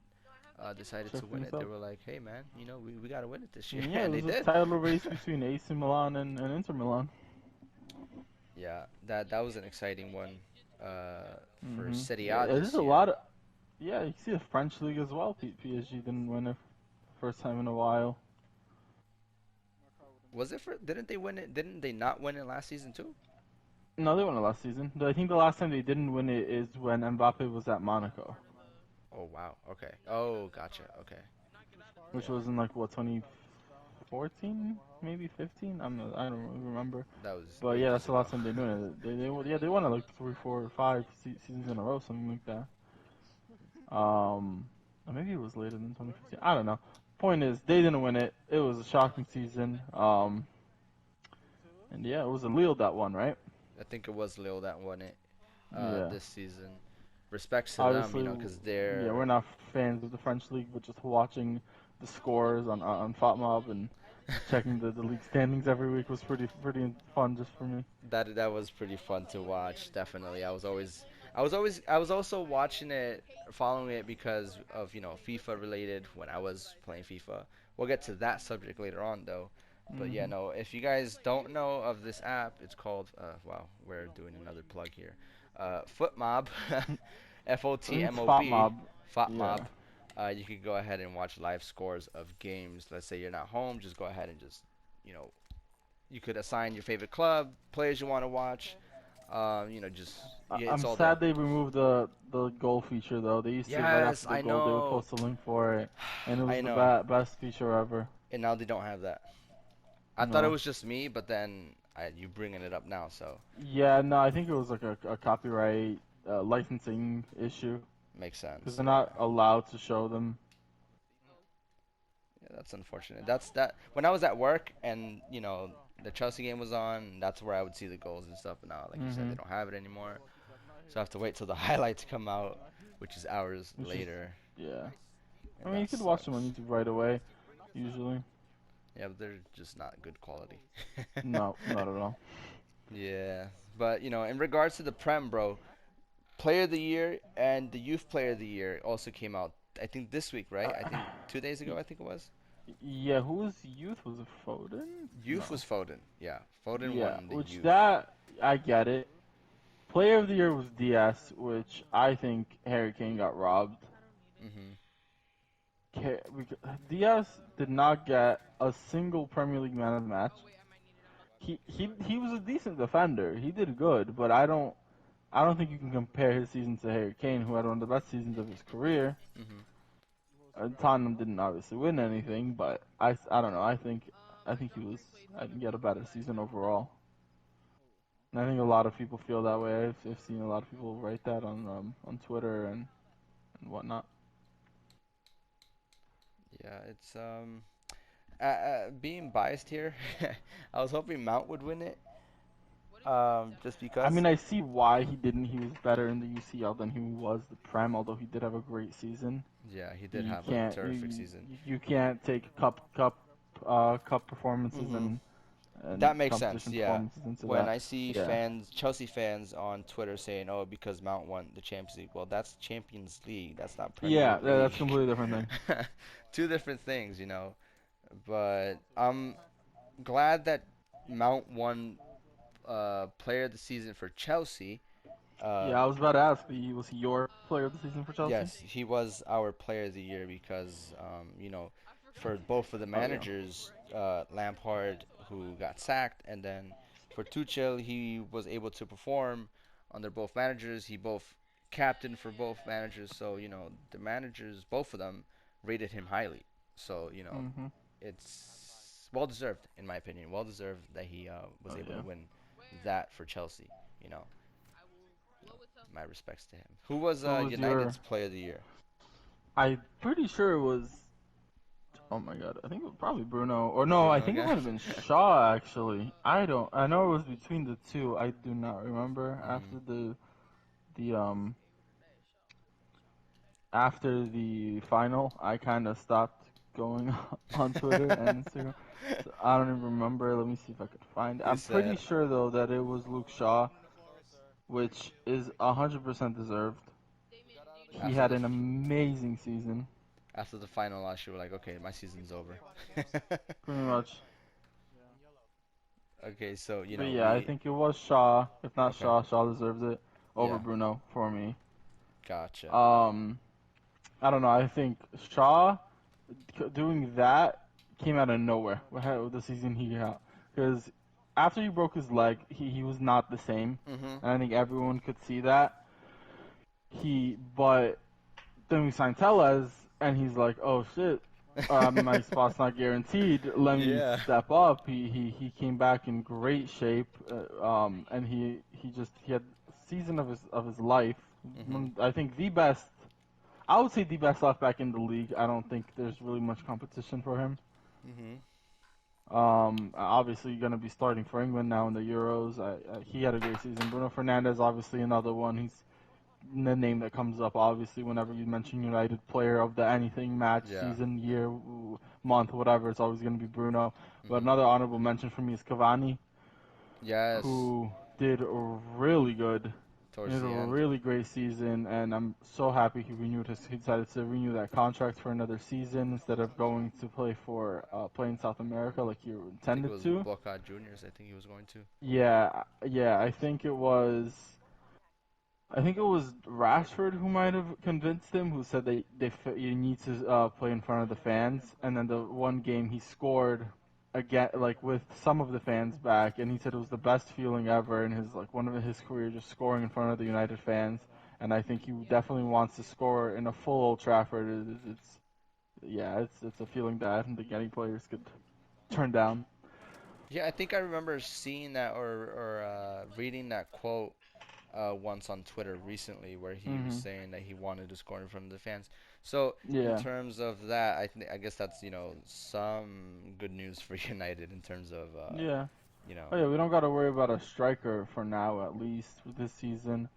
decided Check to win things it. They up. were like, "Hey, man, we gotta win it this year," Yeah, it and they was a did. title race between AC Milan and Inter Milan. Yeah, that was an exciting one for Hmm. Serie A Yeah, there's this a year. lot of yeah. You see the French league as well. PSG didn't win it first time in a while. Was it for? Didn't they win it? Didn't they not win it last season too? No, they won it last season. I think the last time they didn't win it is when Mbappe was at Monaco, Oh wow. Okay. Oh, gotcha. Okay. which Yeah, was in like what 2014, maybe 15. I don't really remember. that was But yeah, ages that's the ago. last time they won it. Yeah, they won it like 3, 4, 5 seasons in a row, something like that. Or maybe it was later than 2015. I don't know. Point is, they didn't win it. It was a shocking season. And yeah, it was a Lille that won, right? I think it was Lil that won it Yeah. this season. Respects to them, Obviously, because yeah, we're they're not fans of the French league, but just watching the scores on FotMob and checking the league standings every week was pretty fun just for me. that was pretty fun to watch. Definitely, I was also watching it, following it because of FIFA related when I was playing FIFA. We'll get to that subject later on though. But yeah, Hmm. no, if you guys don't know of this app, it's called wow, we're doing another plug here. FootMob, I think it's FOTMOB, FotMob. FOTMob. Yeah. You can go ahead and watch live scores of games. Let's say you're not home, just go ahead and just you know you could assign your favorite club, players you want to watch. Just yeah, it's I'm all there. sad they removed the goal feature though. They used to right Yes, after the I goal they would know. post a link for it, and it was I the know. best feature ever. And now they don't have that. I thought it No. was just me, but then you bringing it up now, so Yeah, no, I think it was like a copyright licensing issue makes because sense. they're Yeah. not allowed to show them. Yeah, that's unfortunate. That's that. When I was at work and the Chelsea game was on, that's where I would see the goals and stuff. But now, like you said, they Hmm. don't have it anymore, so I have to wait till the highlights come out, which is hours Which is later, yeah. I and mean, you that could watch them on sucks. YouTube right away, usually. Yeah, but they're just not good quality. No, not at all. Yeah, but in regards to the Prem, bro, Player of the Year and the Youth Player of the Year also came out. I think this week, right? I Uh, think 2 days ago. I think it was. yeah, who was youth? Was it Foden? Youth No. was Foden. Yeah, Foden Yeah, won the which Youth. that I get it. Player of the year was DS, which I think Harry Kane got robbed. Mhm. Diaz did not get a single Premier League man of the match. He was a decent defender. He did good, but I don't think you can compare his season to Harry Kane, who had one of the best seasons of his career. Mhm. Tottenham didn't obviously win anything, but I don't know. I think I think he had a better season overall. And I think a lot of people feel that way. I've seen a lot of people write that on Twitter and whatnot. Yeah, it's being biased here. I was hoping Mount would win it, just I because. mean, I see why he didn't. He was better in the UCL than he was the Prem, although he did have a great season. Yeah, he did You have a can't terrific season. you can't take cup performances Hmm. and That makes sense. competition Yeah. performances into When that. I see Yeah. fans, Chelsea fans on Twitter saying, "Oh, because Mount won the Champions League." Well, that's Champions League. That's not Premier Yeah, that's a League. completely different thing. Two different things, you know. But I'm glad that Mount won Player of the Season for Chelsea. Yeah, I Um, was about to ask, was he your player of the season for Chelsea? Yes, he was our player of the year because, for both of the Oh yeah. managers, Lampard, who got sacked, and then for Tuchel, he was able to perform under both managers. He both captain for both managers, so the managers, both of them, rated him highly. So Mhm. it's well deserved, in my opinion. Well deserved that he was Oh able to yeah. win that for Chelsea. You know, my respects to him. Who was Who was your? United's player of the year? I'm pretty sure it was. Oh my god, I think it was probably Bruno. Or no, I Bruno think it again? might have been Shaw actually. I don't. I know it was between the two. I do not remember Hmm. the after the final. I kind of stopped going on Twitter and Instagram. So I don't even remember. Let me see if I could find. He I'm pretty said sure though that it was Luke Shaw, which is 100% deserved. He after had the an amazing season, after the final last year, we're like, okay, my season's over. pretty much. Okay, so But yeah, I we think it was Shaw. If not okay, Shaw, Shaw deserves it over yeah, Bruno for me. gotcha. Um, I don't know. I think Shaw doing that came out of nowhere with the season he had. Because after he broke his leg, he was not the same. Mhm. And I think everyone could see that. But then we signed Tellez, and he's like, oh shit, my spot's not guaranteed. Let me Yeah. step up. He came back in great shape, and he had season of his life. Mhm. I think the best. I would say the best left back in the league. I don't think there's really much competition for him. Mhm. Obviously, going to be starting for England now in the Euros. He had a great season. Bruno Fernandes, obviously another one. He's the name that comes up obviously whenever you mention United player of the anything match, Yeah. season, year, month, whatever. It's always going to be Bruno. But Mhm. another honorable mention for me is Cavani, Yes. who did really good. He Towards had a the end. really great season, and I'm so happy he decided to renew that contract for another season instead of going to play in South America like he I think it intended was to. Boca Juniors. I think he was going to. Yeah, I think it was Rashford who might have convinced him, who said you need to play in front of the fans. And then the one game he scored again, like with some of the fans back, and he said it was the best feeling ever in his one of his career, just scoring in front of the United fans. And I think he definitely wants to score in a full Old Trafford. It's a feeling that I don't think any players could turn down. Yeah, I think I remember seeing that or reading that quote once on Twitter recently where he was Mhm. saying that he wanted to score in front of the fans. So in Yeah. terms of that, I guess that's some good news for United in terms of Yeah. you know Oh yeah, we don't got to worry about a striker for now, at least for this season.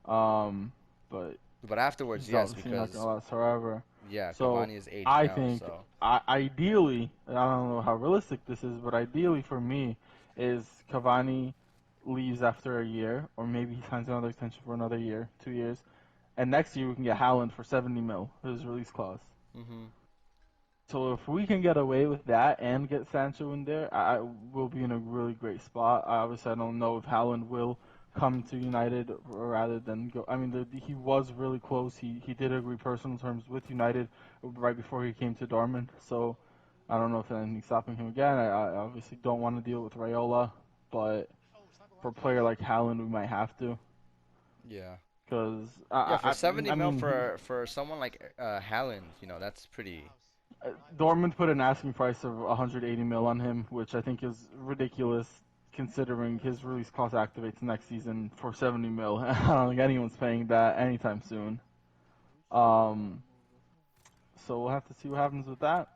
Um, but but afterwards, he's yes, obviously not because gonna last forever. yeah, So Cavani is aged I now, think, so ideally, I don't know how realistic this is, but ideally for me is Cavani leaves after a year, or maybe he signs another extension for another year, 2 years, and next year we can get Haaland for 70 mil, his release clause. mhm. So if we can get away with that and get Sancho in there, I will be in a really great spot. Obviously, I don't know if Haaland will come to United rather than go. I mean, he was really close. He did agree personal terms with United right before he came to Dortmund. So I don't know if anything's stopping him again. I obviously don't want to deal with Raiola, but for a player like Haaland, we might have to. Yeah. Because Yeah, for 70 I mil mean, for someone like Haaland, that's pretty. Dortmund put an asking price of 180 mil on him, which I think is ridiculous considering his release clause activates next season for 70 mil. I don't think anyone's paying that anytime soon. Um, so we'll have to see what happens with that.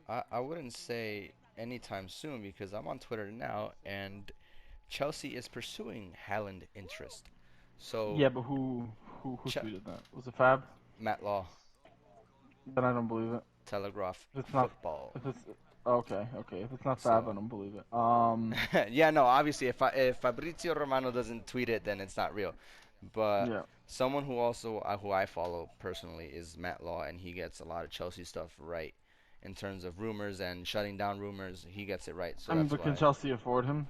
I wouldn't say anytime soon because I'm on Twitter now and Chelsea is pursuing Haaland interest. So Yeah, but who Ch- tweeted that? Was it Fab? Matt Law, Then I don't believe it. Telegraph If it's not, Football. if it's okay, okay. If it's not Fab, I So don't believe it. yeah, no, obviously if Fabrizio Romano doesn't tweet it, then it's not real. But Yeah. someone who also who I follow personally is Matt Law, and he gets a lot of Chelsea stuff right in terms of rumors and shutting down rumors. He gets it right, so I mean, that's but can why Chelsea afford him?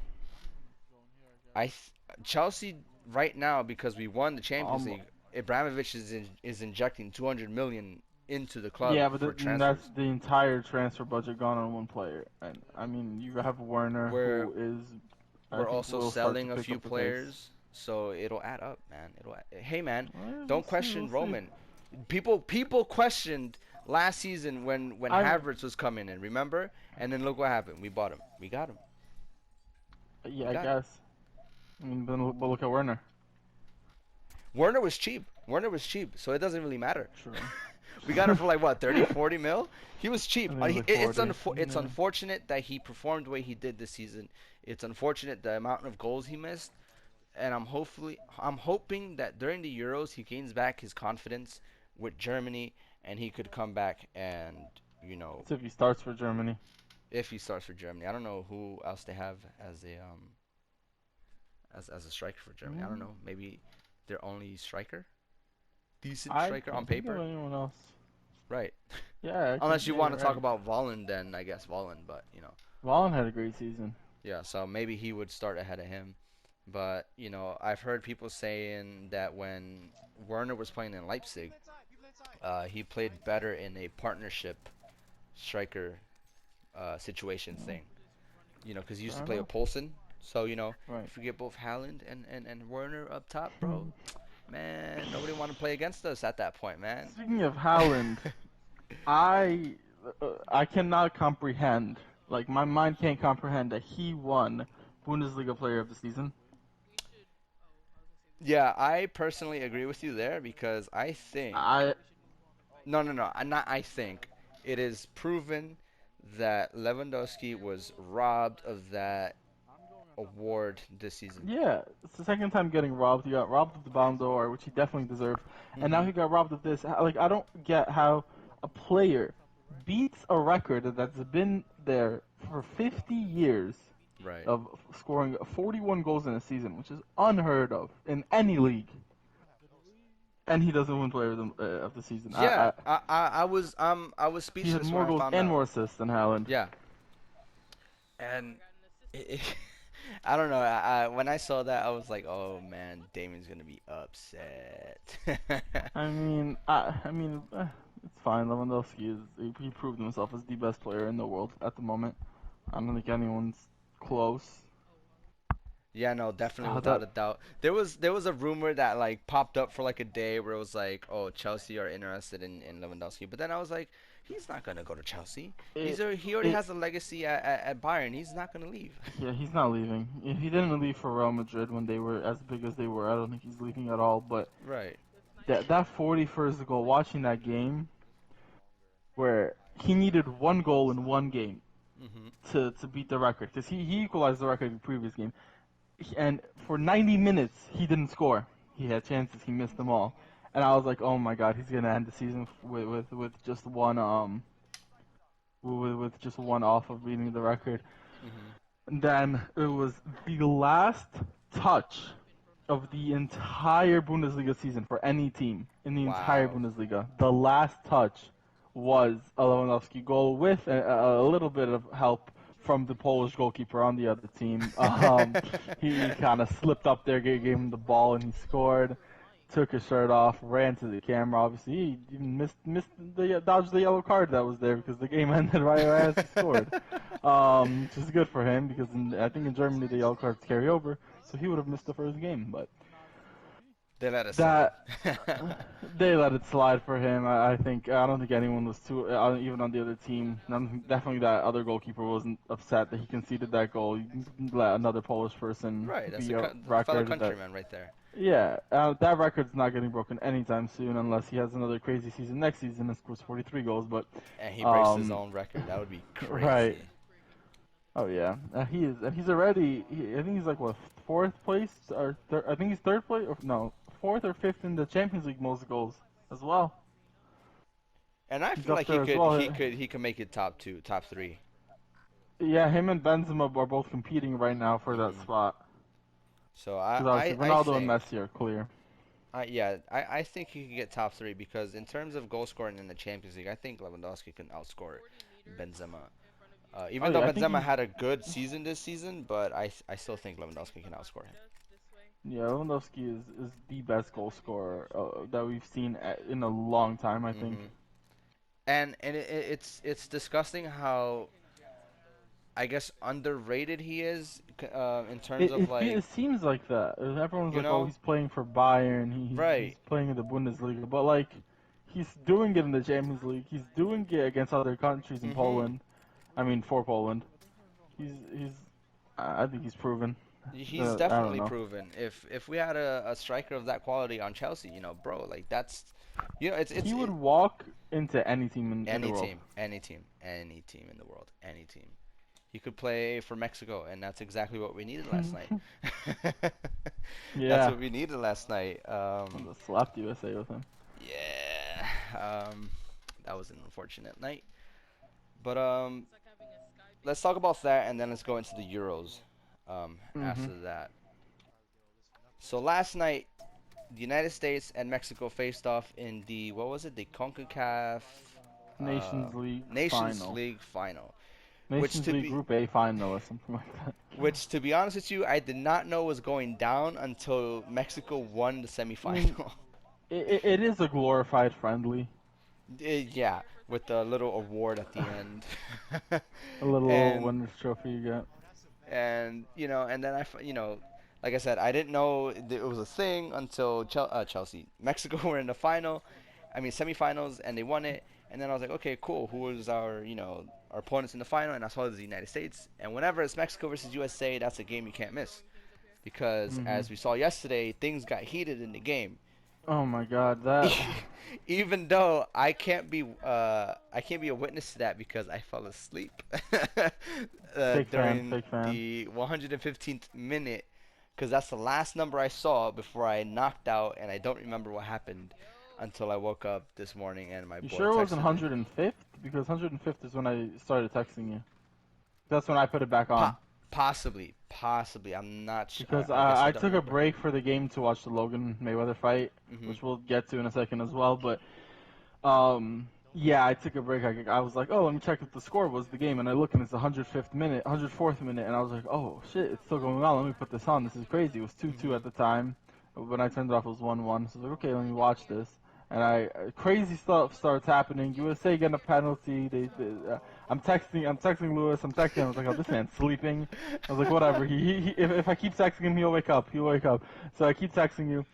Chelsea right now, because we won the Champions Um, League. Abramovich is injecting 200 million into the club yeah, but for that's transfers. the entire transfer budget gone on one player. And I mean, you have Werner, We're who is, I we're think, also will start to selling a pick few up the pace. players, so it'll add up, man. Hey, man, We'll don't see, we'll question see. Roman. People questioned last season when I, Havertz was coming in, remember? And then look what happened. We bought him. We got him. We yeah, I got him. guess. I mean, but look at Werner. Werner was cheap. Werner was cheap, so it doesn't really matter. True. We got him for like what, 30, 40 mil? He was I cheap. think it was like 40. It's Yeah. unfortunate that he performed the way he did this season. It's unfortunate the amount of goals he missed, and I'm hoping that during the Euros he gains back his confidence with Germany and he could come back and, you know, So if he starts for Germany. if he starts for Germany. I don't know who else they have as a as a striker for Germany. I don't Mm, know. Maybe their only striker? Decent I striker on can't think of paper? anyone else. Right. Yeah, Unless you yeah, want you're to talk right. about Volland, then I guess Volland, but you know, Vaughn had a great season. yeah. So maybe he would start ahead of him. But you know, I've heard people saying that when Werner was playing in Leipzig, he played better in a partnership striker situation Mm, thing. You know, because he used to fair play with enough. Poulsen. So you know, Right. if we get both Haaland and Werner up top, bro, man, nobody want to play against us at that point, man. Speaking of Haaland, I I cannot comprehend. Like my mind can't comprehend that he won Bundesliga Player of the Season. Yeah, I personally agree with you there because I think I no, not I think. It is proven that Lewandowski was robbed of that award this season. Yeah, it's the second time getting robbed. He got robbed of the Ballon d'Or, which he definitely deserved, and now Hmm. he got robbed of this. Like I don't get how a player beats a record that's been there for 50 years Right. of scoring 41 goals in a season, which is unheard of in any league, and he doesn't win Player of the Season. Yeah, I was He had speechless when more I goals found and out. more assists than Haaland. Yeah, and it, I don't know. When I saw that, I was like, oh man, Damien's gonna be upset. I mean, it's fine. Lewandowski he proved himself as the best player in the world at the moment. I don't think anyone's close. Yeah, no, definitely That without a doubt. There was a rumor that like popped up for like a day where it was like, oh, Chelsea are interested in Lewandowski, but then I was like, he's not gonna go to Chelsea. it He already it has a legacy at Bayern. He's not gonna leave. yeah, he's not leaving. If he didn't leave for Real Madrid when they were as big as they were, I don't think he's leaving at all. But Right. that 41st goal, watching that game where he needed one goal in one game Mhm. to beat the record because he equalized the record in the previous game. And for 90 minutes he didn't score. He had chances, he missed them all. And I was like, oh my god, he's gonna end the season with just one with just one off of beating the record. Mhm. And then it was the last touch of the entire Bundesliga season for any team in the entire Wow. Bundesliga. The last touch was a Lewandowski goal with a little bit of help from the Polish goalkeeper on the other team. He kind of slipped up there, gave him the ball, and he scored. Took his shirt off, ran to the camera. Obviously, he even missed the dodged the yellow card that was there because the game ended right as he scored. Which is good for him because I think in Germany the yellow cards carry over, so he would have missed the first game. But They let us slide. that they let it slide for him. I don't think anyone was too even on the other team. Definitely that other goalkeeper wasn't upset that he conceded that goal. You can let another Polish person Right. That's be a a fellow record that countryman right there. yeah, that record's not getting broken anytime soon unless he has another crazy season next season and scores 43 goals. But And he breaks his um, own record. That would be right. crazy. Oh yeah, he is, and he's already. I think he's like what, fourth place or I think he's third place, or no, fourth or fifth in the Champions League most goals as well. And I He's feel up like there as well. he could make it top two, top three. Yeah, him and Benzema are both competing right now for that Hmm. spot. So Because obviously I Ronaldo and think Messi are clear. I think he could get top three because in terms of goal scoring in the Champions League, I think Lewandowski can outscore Benzema. Oh Even though yeah, I think Benzema he's. had a good season this season, but I still think Lewandowski can outscore him. Yeah, Lewandowski is the best goal scorer that we've seen in a long time. I think. Hmm. And it's disgusting how I guess underrated he is in terms of like It seems like that. Everyone's you like, oh, know he's playing for Bayern. He's right. playing in the Bundesliga, but like, he's doing it in the Champions League. He's doing it against other countries in Hmm. Poland. I mean, for Poland. He's. I think he's proven. He's I don't definitely know. proven. If we had a striker of that quality on Chelsea, bro, like that's, He it's would walk into any team in the any world. team, any team, any team in the world, any team. He could play for Mexico, and that's exactly what we needed last night. That's Yeah. what we needed last night. I'll just slap the USA with him. Yeah, that was an unfortunate night. But let's talk about that, and then let's go into the Euros. Hmm. After that, so last night the United States and Mexico faced off in the what was it? The CONCACAF uh, Nations League Nations final. League final, which Nations to League be Group A final or something like that. honest with you, I did not know was going down until Mexico won the I mean, semifinal. it is a glorified friendly. Yeah, with the little award at the end, A little and winner's trophy you get. and then like I said, I didn't know it was a thing until Chelsea, Mexico were in the final, I mean semifinals, and they won it. And then I was like, okay, cool. Who was our our opponents in the final? And I saw it was the United States. And whenever it's Mexico versus USA, that's a game you can't miss because Hmm. as we saw yesterday, things got heated in the game. Oh my God, that Even though I can't be a witness to that because I fell asleep fake fan, during fake fan. the 115th minute because that's the last number I saw before I knocked out, and I don't remember what happened until I woke up this morning and my You boy sure it wasn't texted me. 105th? Because 105th is when I started texting you. That's when I put it back Po- on. possibly. I'm not sure. Because I guess I I don't took a remember. break for the game to watch the Logan Mayweather fight, Mhm. which we'll get to in a second as well. But yeah, I took a break. I was like, oh, let me check if the score was the game, and I look and it's the 105th minute, 104th minute, and I was like, oh shit, it's still going on. Let me put this on. This is crazy. It was 2-2 Mhm. at the time. When I turned it off, it was 1-1. So I was like, okay, let me watch this. And crazy stuff starts happening. USA getting a penalty. I'm texting Lewis. I'm texting him. I was like, oh, this man's sleeping. I was like, whatever. If I keep texting him, he'll wake up. He'll wake up. So I keep texting you.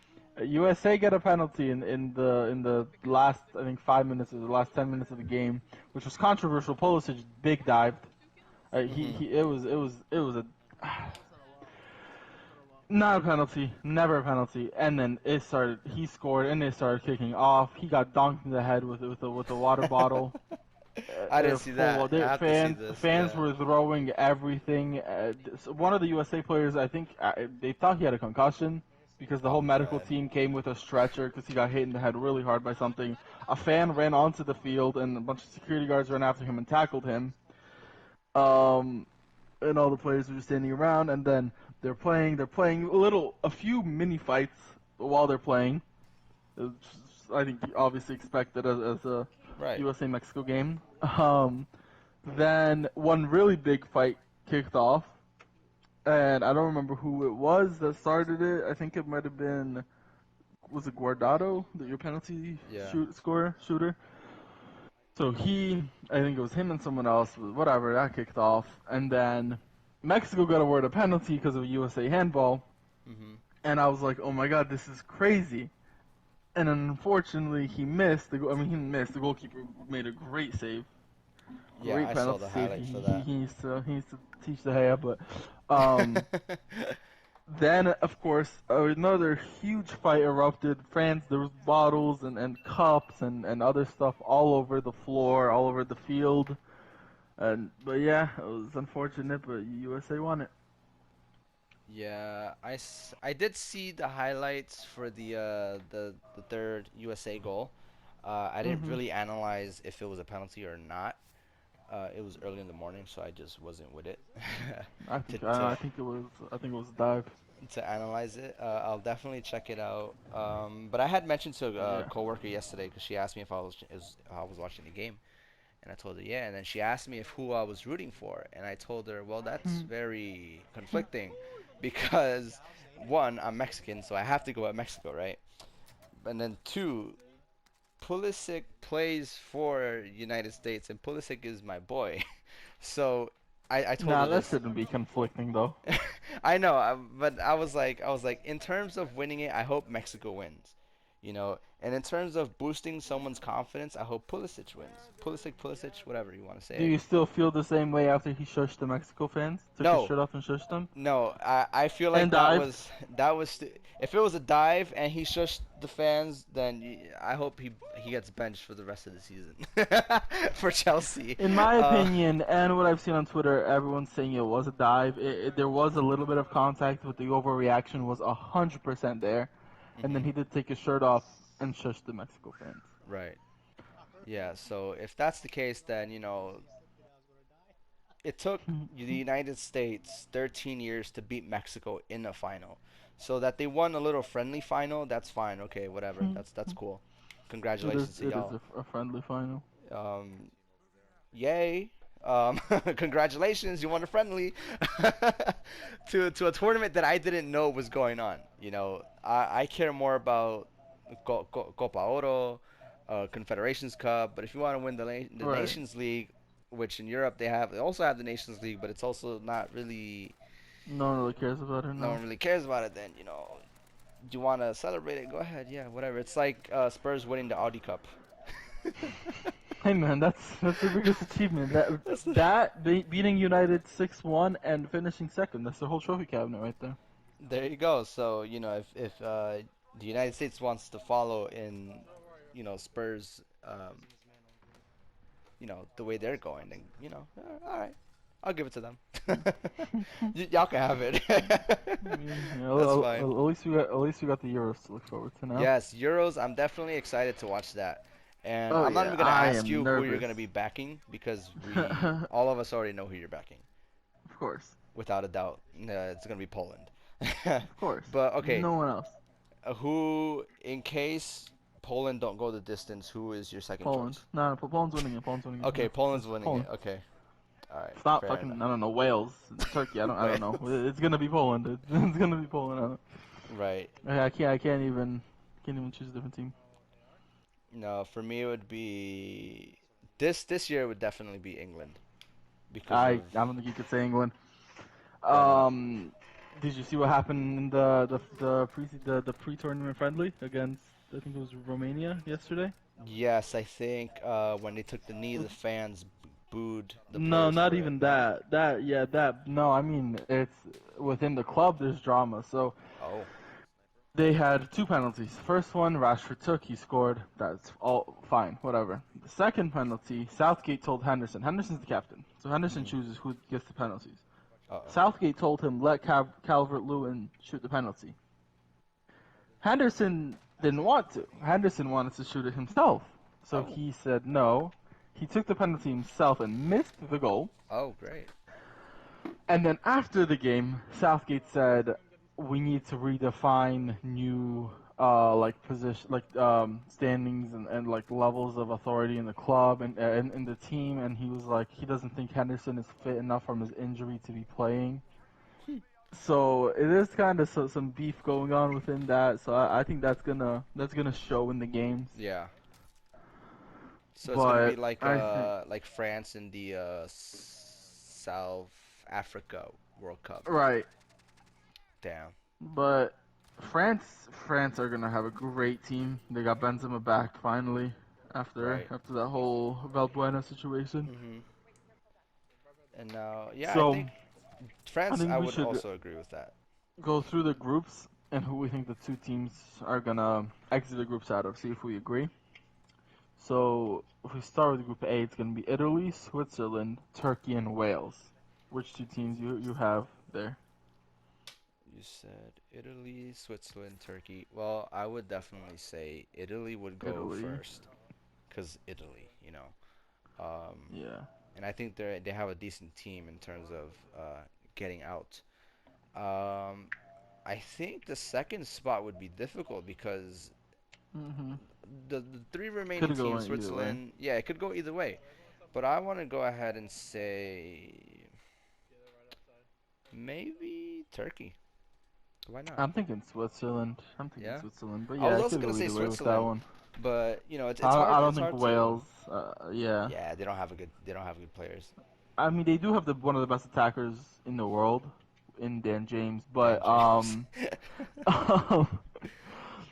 USA get a penalty in the last, I think, 5 minutes or the last 10 minutes of the game, which was controversial. Pulisic big dived. Mhm. It was a not a penalty, never a penalty. And then it started. He scored, and it started kicking off. He got dunked in the head with a water bottle. I didn't see Full. that. I have to see this. Fans Yeah. were throwing everything. One of the USA players, I think, they thought he had a concussion because the Oh whole my medical god. team came with a stretcher because he got hit in the head really hard by something. A fan ran onto the field, and a bunch of security guards ran after him and tackled him. Um, and all the players were just standing around, and then they're playing a few mini fights while they're playing. I think you obviously expected as a Right. USA Mexico game. Then one really big fight kicked off, and I don't remember who it was that started it. I think it might have been, was it Guardado, your penalty Yeah. shooter. So I think it was him and someone else, whatever, that kicked off, and then Mexico got awarded a penalty because of a USA handball, Mhm. and I was like, oh my god, this is crazy. And unfortunately, he missed. I mean, he missed. The goalkeeper made a great save, Yeah, great I saw penalty the save. highlights for that. He needs to teach the Haya, but um, then of course another huge fight erupted. France, there was bottles and cups and other stuff all over the floor, all over the field. But yeah, it was unfortunate, but USA won it. Yeah, I did see the highlights for the third USA goal. I didn't Mhm. really analyze if it was a penalty or not. It was early in the morning, so I just wasn't with it I to think to I think it was a dive. to analyze it. I'll definitely check it out. But I had mentioned to a Yeah. coworker yesterday because she asked me if I was watching the game, and I told her yeah. And then she asked me if who I was rooting for, and I told her, well, that's very conflicting, because one, I'm Mexican, so I have to go at Mexico, right? And then two, Pulisic plays for United States, and Pulisic is my boy. So I told Nah, her that this. shouldn't be conflicting though. I know, but I was like, in terms of winning it, I hope Mexico wins, And in terms of boosting someone's confidence, I hope Pulisic wins. Pulisic, whatever you want to say Do it. you still feel the same way after he shushed the Mexico fans? Took his No, shirt off and shushed them? no, I feel And like dived? if it was a dive and he shushed the fans, then I hope he gets benched for the rest of the season for Chelsea. In my Uh, opinion, and what I've seen on Twitter, everyone's saying it was a dive. There was a little bit of contact, but the overreaction was 100% there. And then mhm, he did take his shirt off and shush the Mexico fans. right. Yeah, so if that's the case, then it took the United States 13 years to beat Mexico in a final. So that they won a little friendly final, that's fine. Okay, whatever. That's cool. Congratulations to It is y'all. a friendly final. Um, Yay. Congratulations, you won a friendly to a tournament that I didn't know was going on. I care more about Copa Oro, Confederations Cup, but if you want to win the Right. Nations League, which in Europe they also have the Nations League, but it's also not really, No one really cares about it no now. one really cares about it. Then you want to celebrate it, go ahead, yeah, whatever. It's like Spurs winning the Audi Cup. Hey man, that's their biggest achievement. That's the Beating United 6-1 and finishing second. That's their whole trophy cabinet right there. There you go. So, if the United States wants to follow in, Spurs, the way they're going, then, all right, I'll give it to them. Y'all can have it. I mean, That's fine. at least we got the Euros to look forward to now. Yes, Euros. I'm definitely excited to watch that. And Oh I'm not yeah, even gonna I ask am you who you're nervous. gonna be backing because Of all of us already know who you're backing, course, without a doubt. It's gonna be Poland. of course. But okay, No one else. who, in case Poland don't go the distance, who is your second Poland. choice? No, no, Poland's winning it. Poland's winning it. Okay, Poland's It's winning Poland. it. Okay, all right, It's not fair enough. fucking I don't know Wales, Turkey. I don't know. Wales, It's gonna be Poland. It's gonna be Poland. right? I can't even choose a different team. No, for me it would be this year. It would definitely be England because I of don't think you could say England. why not? Um, did you see what happened in the pre-tournament friendly against I think it was Romania yesterday? Yes, I think when they took the knee, the fans booed the No, players not for it. even that. No, I mean it's within the club. There's drama. So Oh, they had two penalties. First one, Rashford took. He scored. That's all fine. Whatever. The second penalty, Southgate told Henderson. Henderson's the captain, so Henderson mm-hmm. chooses who gets the penalties. Uh-oh. Southgate told him let Calvert-Lewin shoot the penalty. Henderson didn't want to. Henderson wanted to shoot it himself. So Oh, he said no. He took the penalty himself and missed the goal. oh, great. And then after the game, Southgate said we need to redefine new like position standings and like levels of authority in the club and in the team, and he was like he doesn't think Henderson is fit enough from his injury to be playing. So it is kind of some beef going on within that. So I think that's gonna show in the games. Yeah. So it's gonna be But I think like France in the South Africa World Cup. right. Damn. But France are gonna have a great team. They got Benzema back finally Right. after that whole Valbuena situation. Mhm. And now, yeah, I So think I France. think I we would should also agree with that. go through the groups and who we think the two teams are gonna exit the groups out of. See if we agree. So if we start with Group A, it's going to be Italy, Switzerland, Turkey, and Wales. Which two teams you have there? You said Italy, Switzerland, Turkey. Well, I would definitely say Italy would go Italy. first, cause Italy, you know. Um, Yeah. and I think they have a decent team in terms of getting out. Um, I think the second spot would be difficult because Mhm. the three remaining Could go teams, either way. Switzerland, yeah, it could go either way. But I want to go ahead and say maybe Turkey. Why not? I'm thinking Switzerland. I'm thinking Yeah. Switzerland, but I yeah, was it also could gonna go say either way with that Switzerland, one. but it's I hard. don't It's think hard to. Wales. Yeah. Yeah, they don't have a good. They don't have good players. I mean, they do have the one of the best attackers in the world in Dan James, Dan but James. um,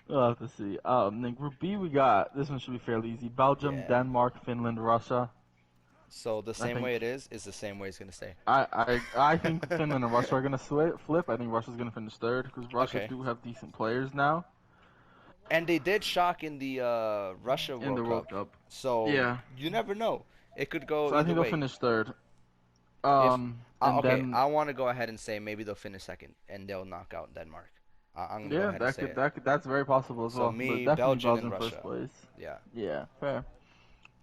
we'll have to see. Then Group B, we got this one should be fairly easy: Belgium, Yeah. Denmark, Finland, Russia. So the I same way think it is the same way it's gonna stay. I think Finland and Russia are gonna flip. I think Russia's gonna finish third because Russia Okay. do have decent players now And they did shock in the Russia in World the World Cup, Cup. so Yeah, you never know. It could go so I either think they'll way. finish third. If And okay, then I want to go ahead and say maybe they'll finish second and they'll knock out Denmark. I'm gonna go yeah, ahead and say it. that's very possible as So well. But me, definitely Belgium, and Belgium first Russia. place. Yeah. Yeah, fair.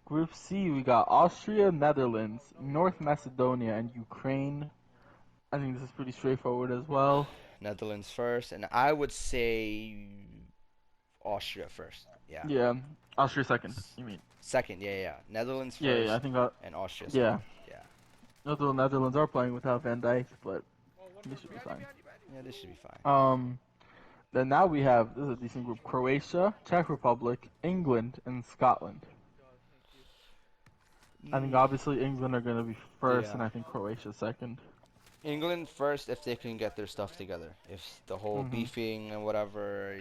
Group C, we got Austria, Netherlands, North Macedonia, and Ukraine. I think this is pretty straightforward as well. Netherlands first, and I would say Austria first. Yeah. Yeah, Austria second. S- You mean? Second, yeah, yeah. Netherlands Yeah, I first think. and Austria Yeah. second. Yeah. Although the Netherlands are playing without Van Dijk, but this should be fine. Yeah, this should be fine. Um, then now we have this is a decent group: Croatia, Czech Republic, England, and Scotland. I think Mm, obviously England are going to be first, yeah. and I think Croatia second. England first if they can get their stuff together. If the whole Mhm. beefing and whatever,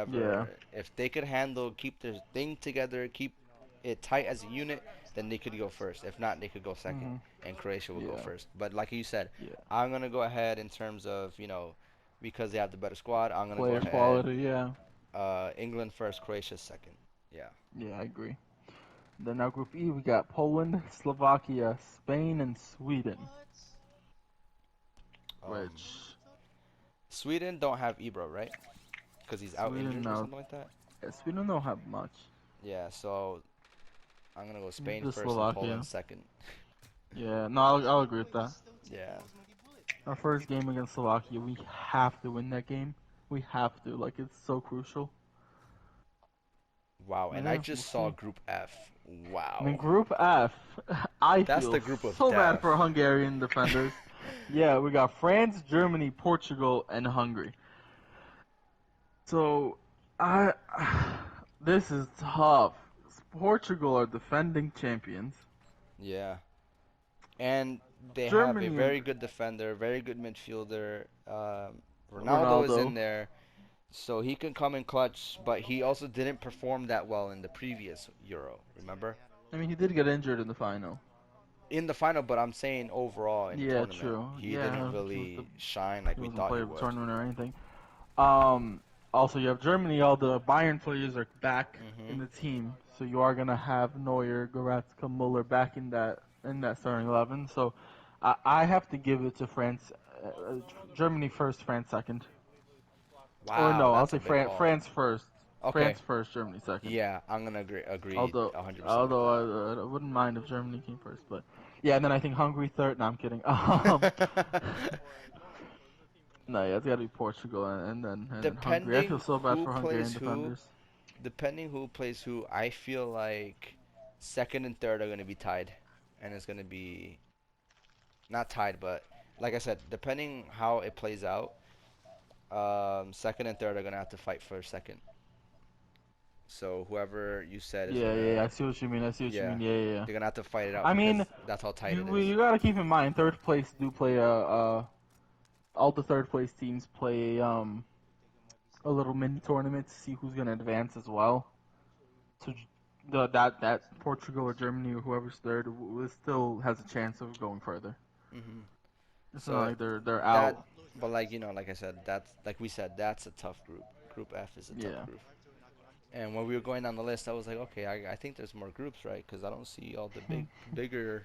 Yeah. whatever, if they could handle, keep their thing together, keep it tight as a unit, then they could go first. If not, they could go second, Mhm. and Croatia will go Yeah. first. But like you said, Yeah. I'm gonna go ahead in terms of, because they have the better squad. I'm gonna go Player ahead. quality. Yeah. England first, Croatia second. Yeah. Yeah, I agree. Then now Group E, we got Poland, Slovakia, Spain, and Sweden. Um, Which Sweden don't have Ibro, right? Because he's out Sweden injured or now? something like that. Yeah, Sweden don't have much. Yeah, so I'm gonna go Spain The first and Poland Slovakia. second. Yeah, no, I'll agree with that. Yeah. Our first game against Slovakia, we have to win that game. We have to. Like, it's so crucial. Wow, But and I yeah, we'll just saw see. Group F. And then Wow. Group F, I That's feel the group of so bad death. for Hungarian defenders. Yeah, we got France, Germany, Portugal, and Hungary. So, I this is tough. Portugal are defending champions. Yeah. And they have a Germany and very good defender, very good midfielder. Ronaldo is in Ronaldo. there, so he can come in clutch, but he also didn't perform that well in the previous Euro, remember? I mean, he did get injured in the final. In the final, but I'm saying overall in the Yeah, tournament, true. he didn't Yeah, really shine like he we wasn't thought he player of the would. tournament or anything. Um, Also, you have Germany. All the Bayern players are back Hmm. in the team, so you are gonna have Neuer, Goretzka, Muller back in that starting 11. So, I have to give it to France. Germany first, France second. Or Wow, no, I'll that's a say big call. France first. Okay, France first, Germany second. yeah, I'm gonna agree Although, 100% with that. although I wouldn't mind if Germany came first, but yeah. And then I think Hungary third. No, I'm kidding. No, yeah, it's got to be Portugal and then Hungary. I feel depending so bad who for plays Hungarian who, defenders. depending who plays who, I feel like second and third are gonna be tied, and it's gonna be not tied, but like I said, depending how it plays out, second and third are gonna have to fight for second. So whoever you said is Yeah. gonna, I see what you mean. I see what you yeah, mean. Yeah. they're gonna have to fight it out I mean, because that's how tight it you is. you gotta keep in mind, third place do play all the third place teams play a little mini tournament to see who's gonna advance as well. So that Portugal or Germany or whoever's third still has a chance of going further. Hmm. It's not So like they're that, out. but like like I said, that's like we said, that's a tough group. Group F is a tough Yeah. group. And when we were going down the list, I was like, okay, I think there's more groups, right? Because I don't see all the bigger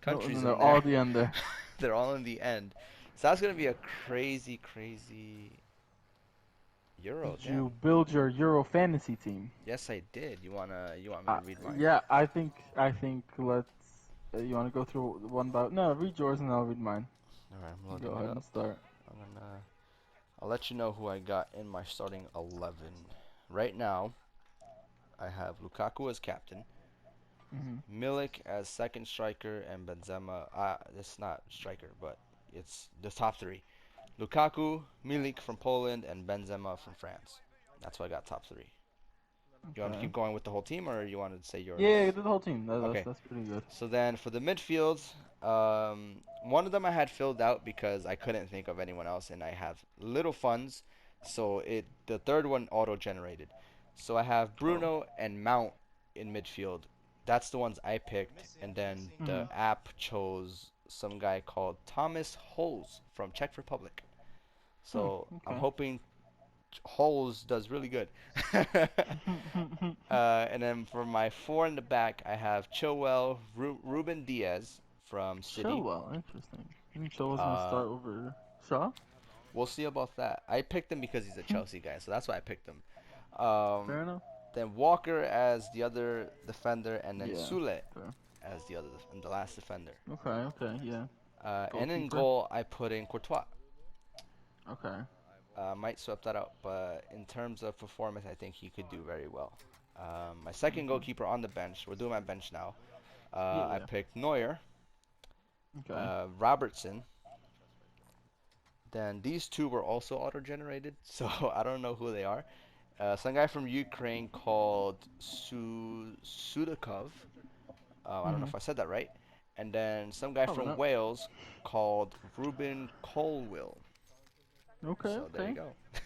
No, and then countries they're in all there. the end there. They're all in the end. So that's gonna be a crazy, crazy Euro. Did Damn. you build your Euro fantasy team? Yes, I did. You want me Uh, to read mine? yeah, I think let's. You want to go through one by? No, read yours and I'll read mine. All right, I'm Go loading it ahead and up. start. I'm gonna. I'll let you know who I got in my starting 11. Right now, I have Lukaku as captain, Mhm. Milik as second striker, and Benzema. It's not striker, but it's the top three. Lukaku, Milik from Poland, and Benzema from France. That's why I got top three. You want to Okay. keep going with the whole team, or you wanted to say Yeah, yours? the whole team. That's Okay. that's pretty good. So then for the midfield, one of them I had filled out because I couldn't think of anyone else, and I have little funds, so it the third one auto generated. So I have Oh. Bruno and Mount in midfield. That's the ones I picked, and then the Mhm. app chose some guy called Thomas Holes from Czech Republic. Hmm. So I'm Okay. hoping Holes does really good. And then for my four in the back, I have Chilwell, Ruben Diaz from City. Chilwell, interesting. You think Chilwell's gonna Uh, start over Shaw? we'll see about that. I picked him because he's a Chelsea guy, so that's why I picked him. Fair enough. Then Walker as the other defender, and then Yeah. Sule Fair. as and the last defender. Okay. Okay. Yeah. And in Goalkeeper. goal, I put in Courtois. Okay. Might swap that out, but in terms of performance, I think he could do very well. My second Okay. goalkeeper on the bench. We're doing my bench now. Yeah. I Yeah. picked Neuer, Okay. Robertson. Then these two were also auto-generated, so I don't know who they are. Some guy from Ukraine called Sudakov. I don't know Mhm. if I said that right. And then some guy Probably from not. Wales called Ruben Colwill. Okay. So there you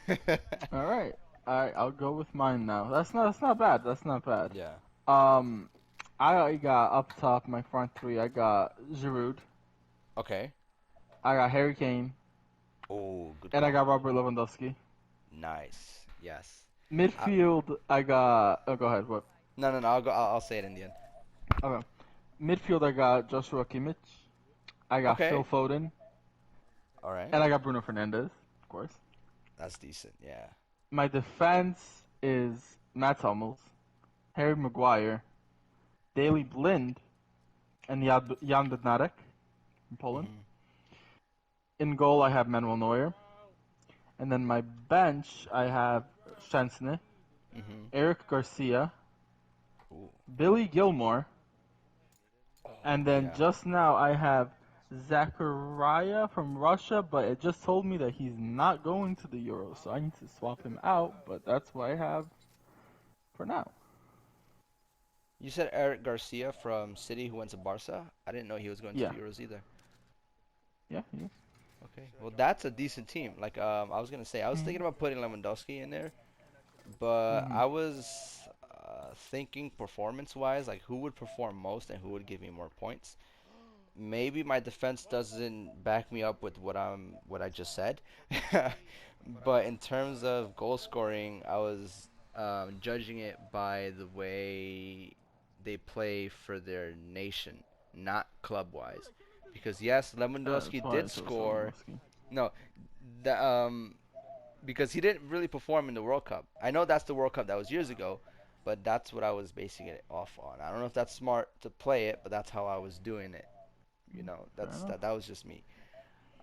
Okay. go. All right. All right. I'll go with mine now. That's not bad. That's not bad. Yeah. Um, I got up top my front three. I got Giroud. Okay. I got Harry Kane, Oh, good and I call. got Robert Lewandowski. Nice. Yes. I, Midfield, I got. Oh, go ahead. What? no, no, no. I'll say it in the end. Okay. Midfield, I got Joshua Kimmich. I got Phil Okay. Foden, All right. and I got Bruno Fernandes, of course. That's decent. Yeah. My defense is Matt Hummels, Harry Maguire, Daley Blind, and Jan Bednarek from Poland. Mhm. In goal, I have Manuel Neuer. And then my bench, I have Szczęsny, Mhm. Eric Garcia, Ooh. Billy Gilmore, Oh and then yeah. just now I have Zachariah from Russia, but it just told me that he's not going to the Euro, so I need to swap him out, but that's what I have for now. You said Eric Garcia from City who went to Barca. I didn't know he was going to Yeah, the Euros either. yeah, he is. Okay. Well, that's a decent team. Like I was gonna say, I was Mm-hmm. thinking about putting Lewandowski in there, but Mm-hmm. I was thinking performance-wise, like who would perform most and who would give me more points. Maybe my defense doesn't back me up with what I just said, but in terms of goal scoring, I was judging it by the way they play for their nation, not club-wise. Because yes, That's Lewandowski why I did chose score. Lewandowski. No, the, because he didn't really perform in the World Cup. I know that's the World Cup that was years ago, but that's what I was basing it off on. I don't know if that's smart to play it, but that's how I was doing it. You know, Fair enough. that was just me.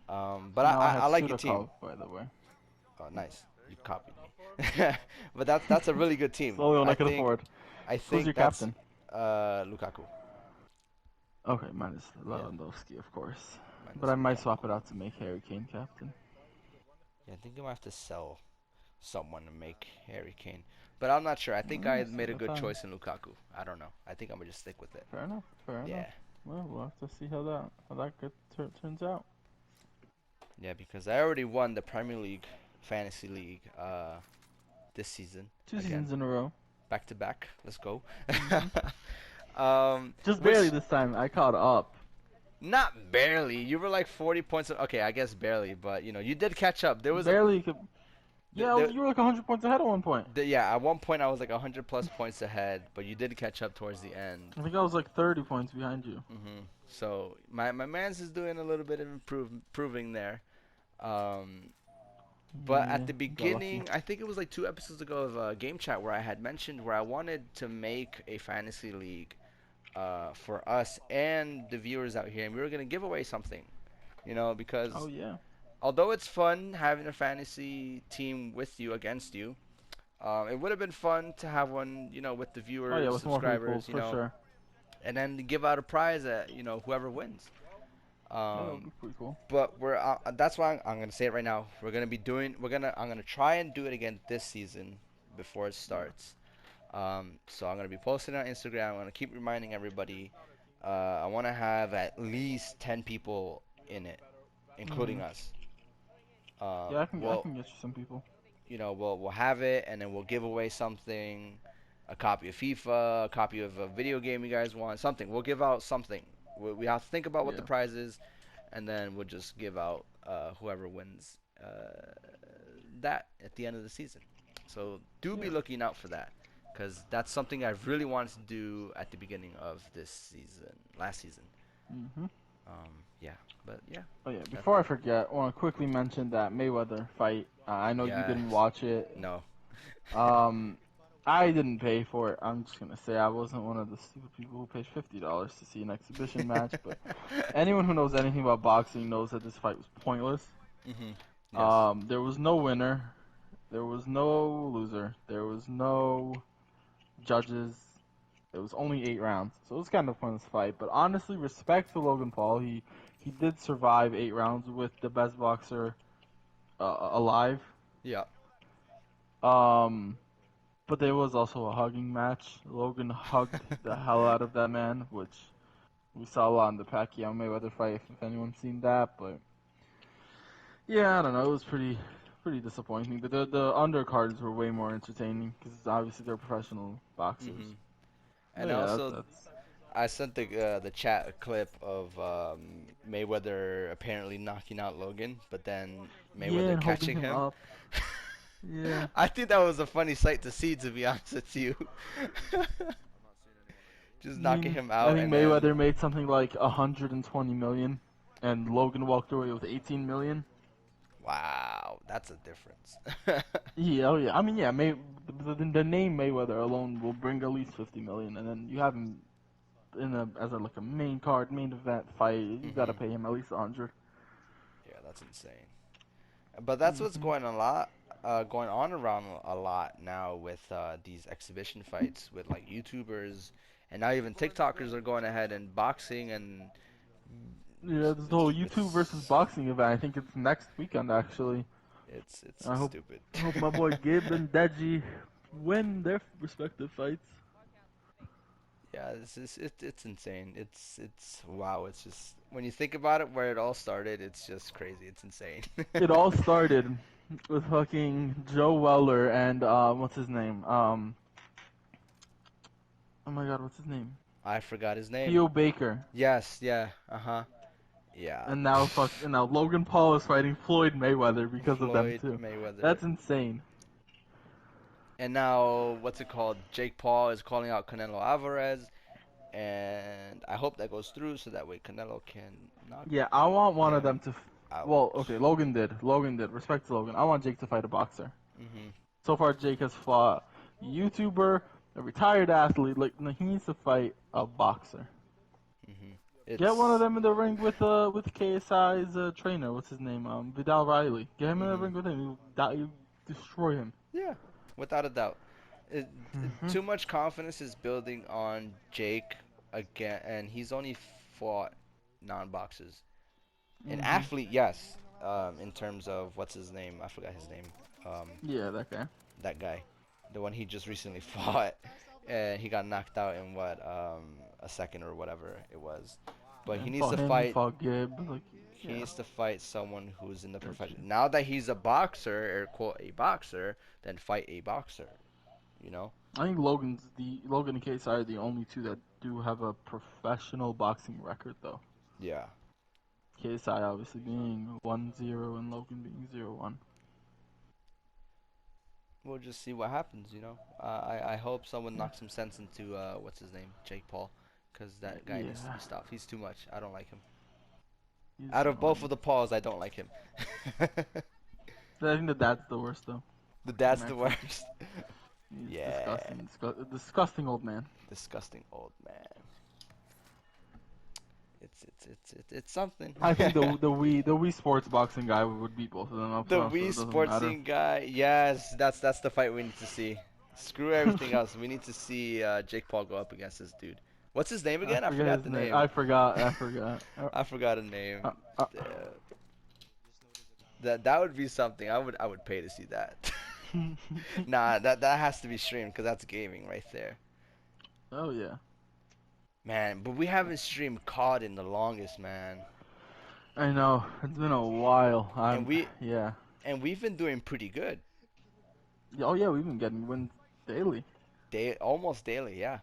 But Now I have I like your team. Sudakov, by the way. Oh, nice. You copied me. But that's a really good team. Slowly when I can afford. I Who's think your that's captain? Lukaku. Okay, mine is Yeah, Lewandowski, of course. But minus I might swap Lukaku. it out to make Harry Kane captain. Yeah, I think I might have to sell someone to make Harry Kane. But I'm not sure. I think I Alright, so made a good fine. choice in Lukaku. I don't know. I think I'm gonna just stick with it. Fair enough. Fair enough. Yeah. Well, we'll have to see how that turns out. Yeah, because I already won the Premier League Fantasy League this season Two again, seasons in a row. back to back. Let's go. Hmm. Just barely Which this time. I caught up. not barely. You were like 40 points. Okay, I guess barely, but you know you did catch up. Barely. The, Yeah, the, you were like 100 points ahead at one point. yeah, at one point I was like 100 plus points ahead, but you did catch up towards the end. I think I was like 30 points behind you. So my man's is doing a little bit of improving there. Um, but at Yeah, the got lucky. beginning, I think it was like 2 episodes ago of Game Chat where I had mentioned where I wanted to make a fantasy league for us and the viewers out here, and we were gonna give away something, Oh because yeah. although it's fun having a fantasy team with you against you, it would have been fun to have one, with the Oh yeah, viewers, with more people subscribers, for sure. and then give out a prize at whoever wins. Yeah, that would Um, be pretty cool. but we're that's why I'm gonna say it right now. I'm gonna try and do it again this season before it Yeah. starts. So I'm gonna be posting on Instagram. I'm gonna keep reminding everybody. I want to have at least 10 people in it, including Mhm. us. Yeah, I Well, can get you some people. we'll have it, and then we'll give away something, a copy of FIFA, a copy of a video game you guys want, something. We'll give out something. We have to think about what the Yeah. prize is, and then we'll just give out whoever wins that at the end of the season. So do be Yeah. looking out for that, because that's something I really wanted to do at the beginning of this season, last season. Mhm. Yeah, but yeah, Oh yeah. that, Before I forget, I want to quickly mention that Mayweather fight. I know you didn't yes, watch it. no. Um, I didn't pay for it. I'm just gonna say I wasn't one of the stupid people who paid $50 to see an exhibition match. But anyone who knows anything about boxing knows that this fight was pointless. Mhm. Yes. There was no winner. There was no loser. There was no judges. It was only 8 rounds, so it was kind of a pointless fight. But honestly, respect to Logan Paul. He did survive 8 rounds with the best boxer alive. Yeah. Um, but there was also a hugging match. Logan hugged the hell out of that man, which we saw a lot in the Pacquiao Mayweather fight. If anyone's seen that, but yeah, I don't know. It was pretty disappointing. The undercards were way more entertaining because obviously they're professional boxers. Mhm. But And yeah, also, that's I sent the chat a clip of Mayweather apparently knocking out Logan, but then yeah, Mayweather and holding catching him him. up. Yeah. I think that was a funny sight to see, to be honest with you. Just I knocking mean, him I out think and then, Mayweather made something like 120 million, and Logan walked away with 18 million. wow, that's a difference. Yeah, oh yeah. I mean, yeah, the name Mayweather alone will bring at least 50 million, and then you have him in a as a like a main card, main event fight. You gotta Mhm. pay him at least 100. Yeah, that's insane. But that's what's Mhm. going on around a lot now with these exhibition fights with like YouTubers, and now even TikTokers are going ahead and boxing, and Yeah, this whole it's YouTube versus it's boxing event. I think it's next weekend actually. it's I hope stupid. I hope my boy Gib and Deji win their respective fights. Yeah, it's insane. It's wow. It's just when you think about it, where it all started, it's just crazy. It's insane. It all started with fucking Joe Weller and what's his name? Oh my God, what's his name? I forgot his name. Theo Baker. Yes, yeah, uh-huh. Yeah. And now Logan Paul is fighting Floyd Mayweather because of them Floyd too. Mayweather. That's insane. And now what's it called? Jake Paul is calling out Canelo Alvarez, and I hope that goes through so that way Canelo can knock Yeah, I want one of them him to. out. Well, okay, Logan did. Logan did. Respect to Logan. I want Jake to fight a boxer. Mhm. So far, Jake has fought a YouTuber, a retired athlete. Like, no, he needs to fight a boxer. Mhm. Get one of It's them in the ring with KSI's trainer. What's his name? Vidal Riley. Get him in the mhm. ring with him. You destroy him. Yeah, without a doubt. Hmm. Too much confidence is building on Jake again, and he's only fought non-boxers. An Hmm. athlete, yes. In terms of what's his name, I forgot his name. Um, Yeah, that guy. that guy, the one he just recently fought, and he got knocked out in what a second or whatever it was. But Yeah, he he needs fought to him. He fight. fought Gibb. Like, He yeah, needs to fight someone who's in the Deji. profession. Now that he's a boxer, or quote a boxer, then fight a boxer. You know? I think Logan and KSI are the only two that do have a professional boxing record though. Yeah. KSI obviously being 1-0 and Logan being 0-1. we'll just see what happens. I hope someone knocks some sense into what's his name, Jake Paul, because that guy needs to Yeah, be stopped. He's too much. I don't like him. he's Out of both of annoying. the Pauls, I don't like him. I think the dad's the worst though. The The dad's the Maxi. worst. He's Yeah, disgusting. Disgusting old man. disgusting old man. It's something. I think the Wii Sports boxing guy would beat both of them up The though, so Wii it doesn't matter. Sportsing guy, yes, that's the fight we need to see. Screw everything else. We need to see Jake Paul go up against this dude. What's his name I again? I forget forgot his the name. name. I forgot. I forgot. I forgot a Uh, name. uh, Uh, that would be something. I would pay to see that. Nah, that has to be streamed because that's gaming right there. oh yeah. Man, but we haven't streamed COD in the longest, man. I know. It's been a while. And we Yeah. and we've been doing pretty good. Oh yeah, we've been getting wins daily, Almost daily, yeah.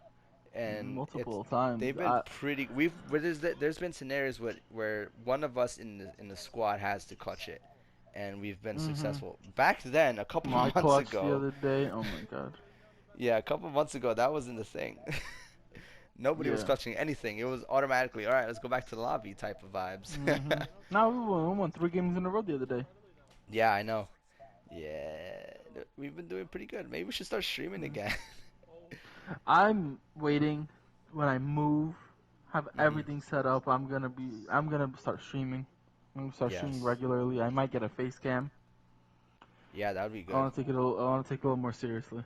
And it's multiple times. they've been pretty. There's been scenarios where one of us in the squad has to clutch it, and we've been Mhm. successful. Back then, a couple My months clutch the ago, other day. Oh my god. yeah, a couple months ago, that wasn't the thing. Nobody was Yeah. clutching anything. It was automatically, all right, let's go back to the lobby type of vibes. Mhm. Now we won 3 games in a row the other day. Yeah, I know. Yeah, we've been doing pretty good. Maybe we should start streaming Mm. again. I'm waiting when I move, have Hmm. everything set up. I'm gonna start streaming. I'm gonna start streaming Yes. regularly. I might get a face cam. Yeah, that would be I good. want to take it. I want to take it a little more seriously.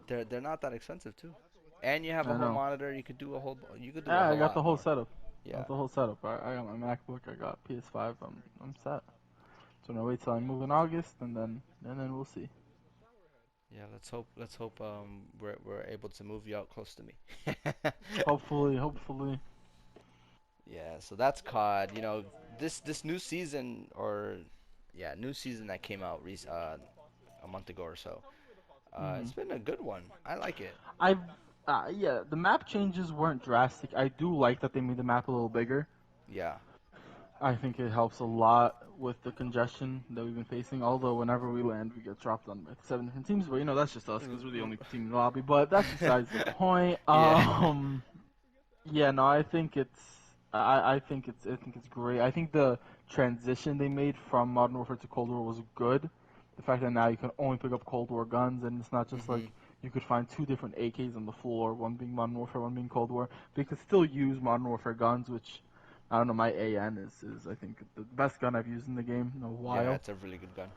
They're not that expensive too. And you have a I whole know. monitor. You could do a Yeah, I whole got the lot whole more. setup. I Yeah. got the whole setup. I got my MacBook. I got PS5. I'm set. So I'm gonna wait till I move in August, and then we'll see. Yeah, let's hope we're able to move you out close to me. Hopefully, hopefully. Yeah, so that's COD. This new season or yeah, new season that came out a month ago or so. Hmm. It's been a good one. I like it. I've yeah, the map changes weren't drastic. I do like that they made the map a little bigger. Yeah. I think it helps a lot with the congestion that we've been facing. Although whenever we land, we get dropped on by 7 different teams. But that's just us because we're the only team in the lobby. But that's besides the point. Yeah. Yeah, no, I think it's great. I think the transition they made from Modern Warfare to Cold War was good. The fact that now you can only pick up Cold War guns and it's not just like Mhm. you could find 2 different AKs on the floor, one being Modern Warfare, one being Cold War. They could still use Modern Warfare guns, which I don't know. My AN is I think the best gun I've used in the game in a Yeah, while. it's a really good gun.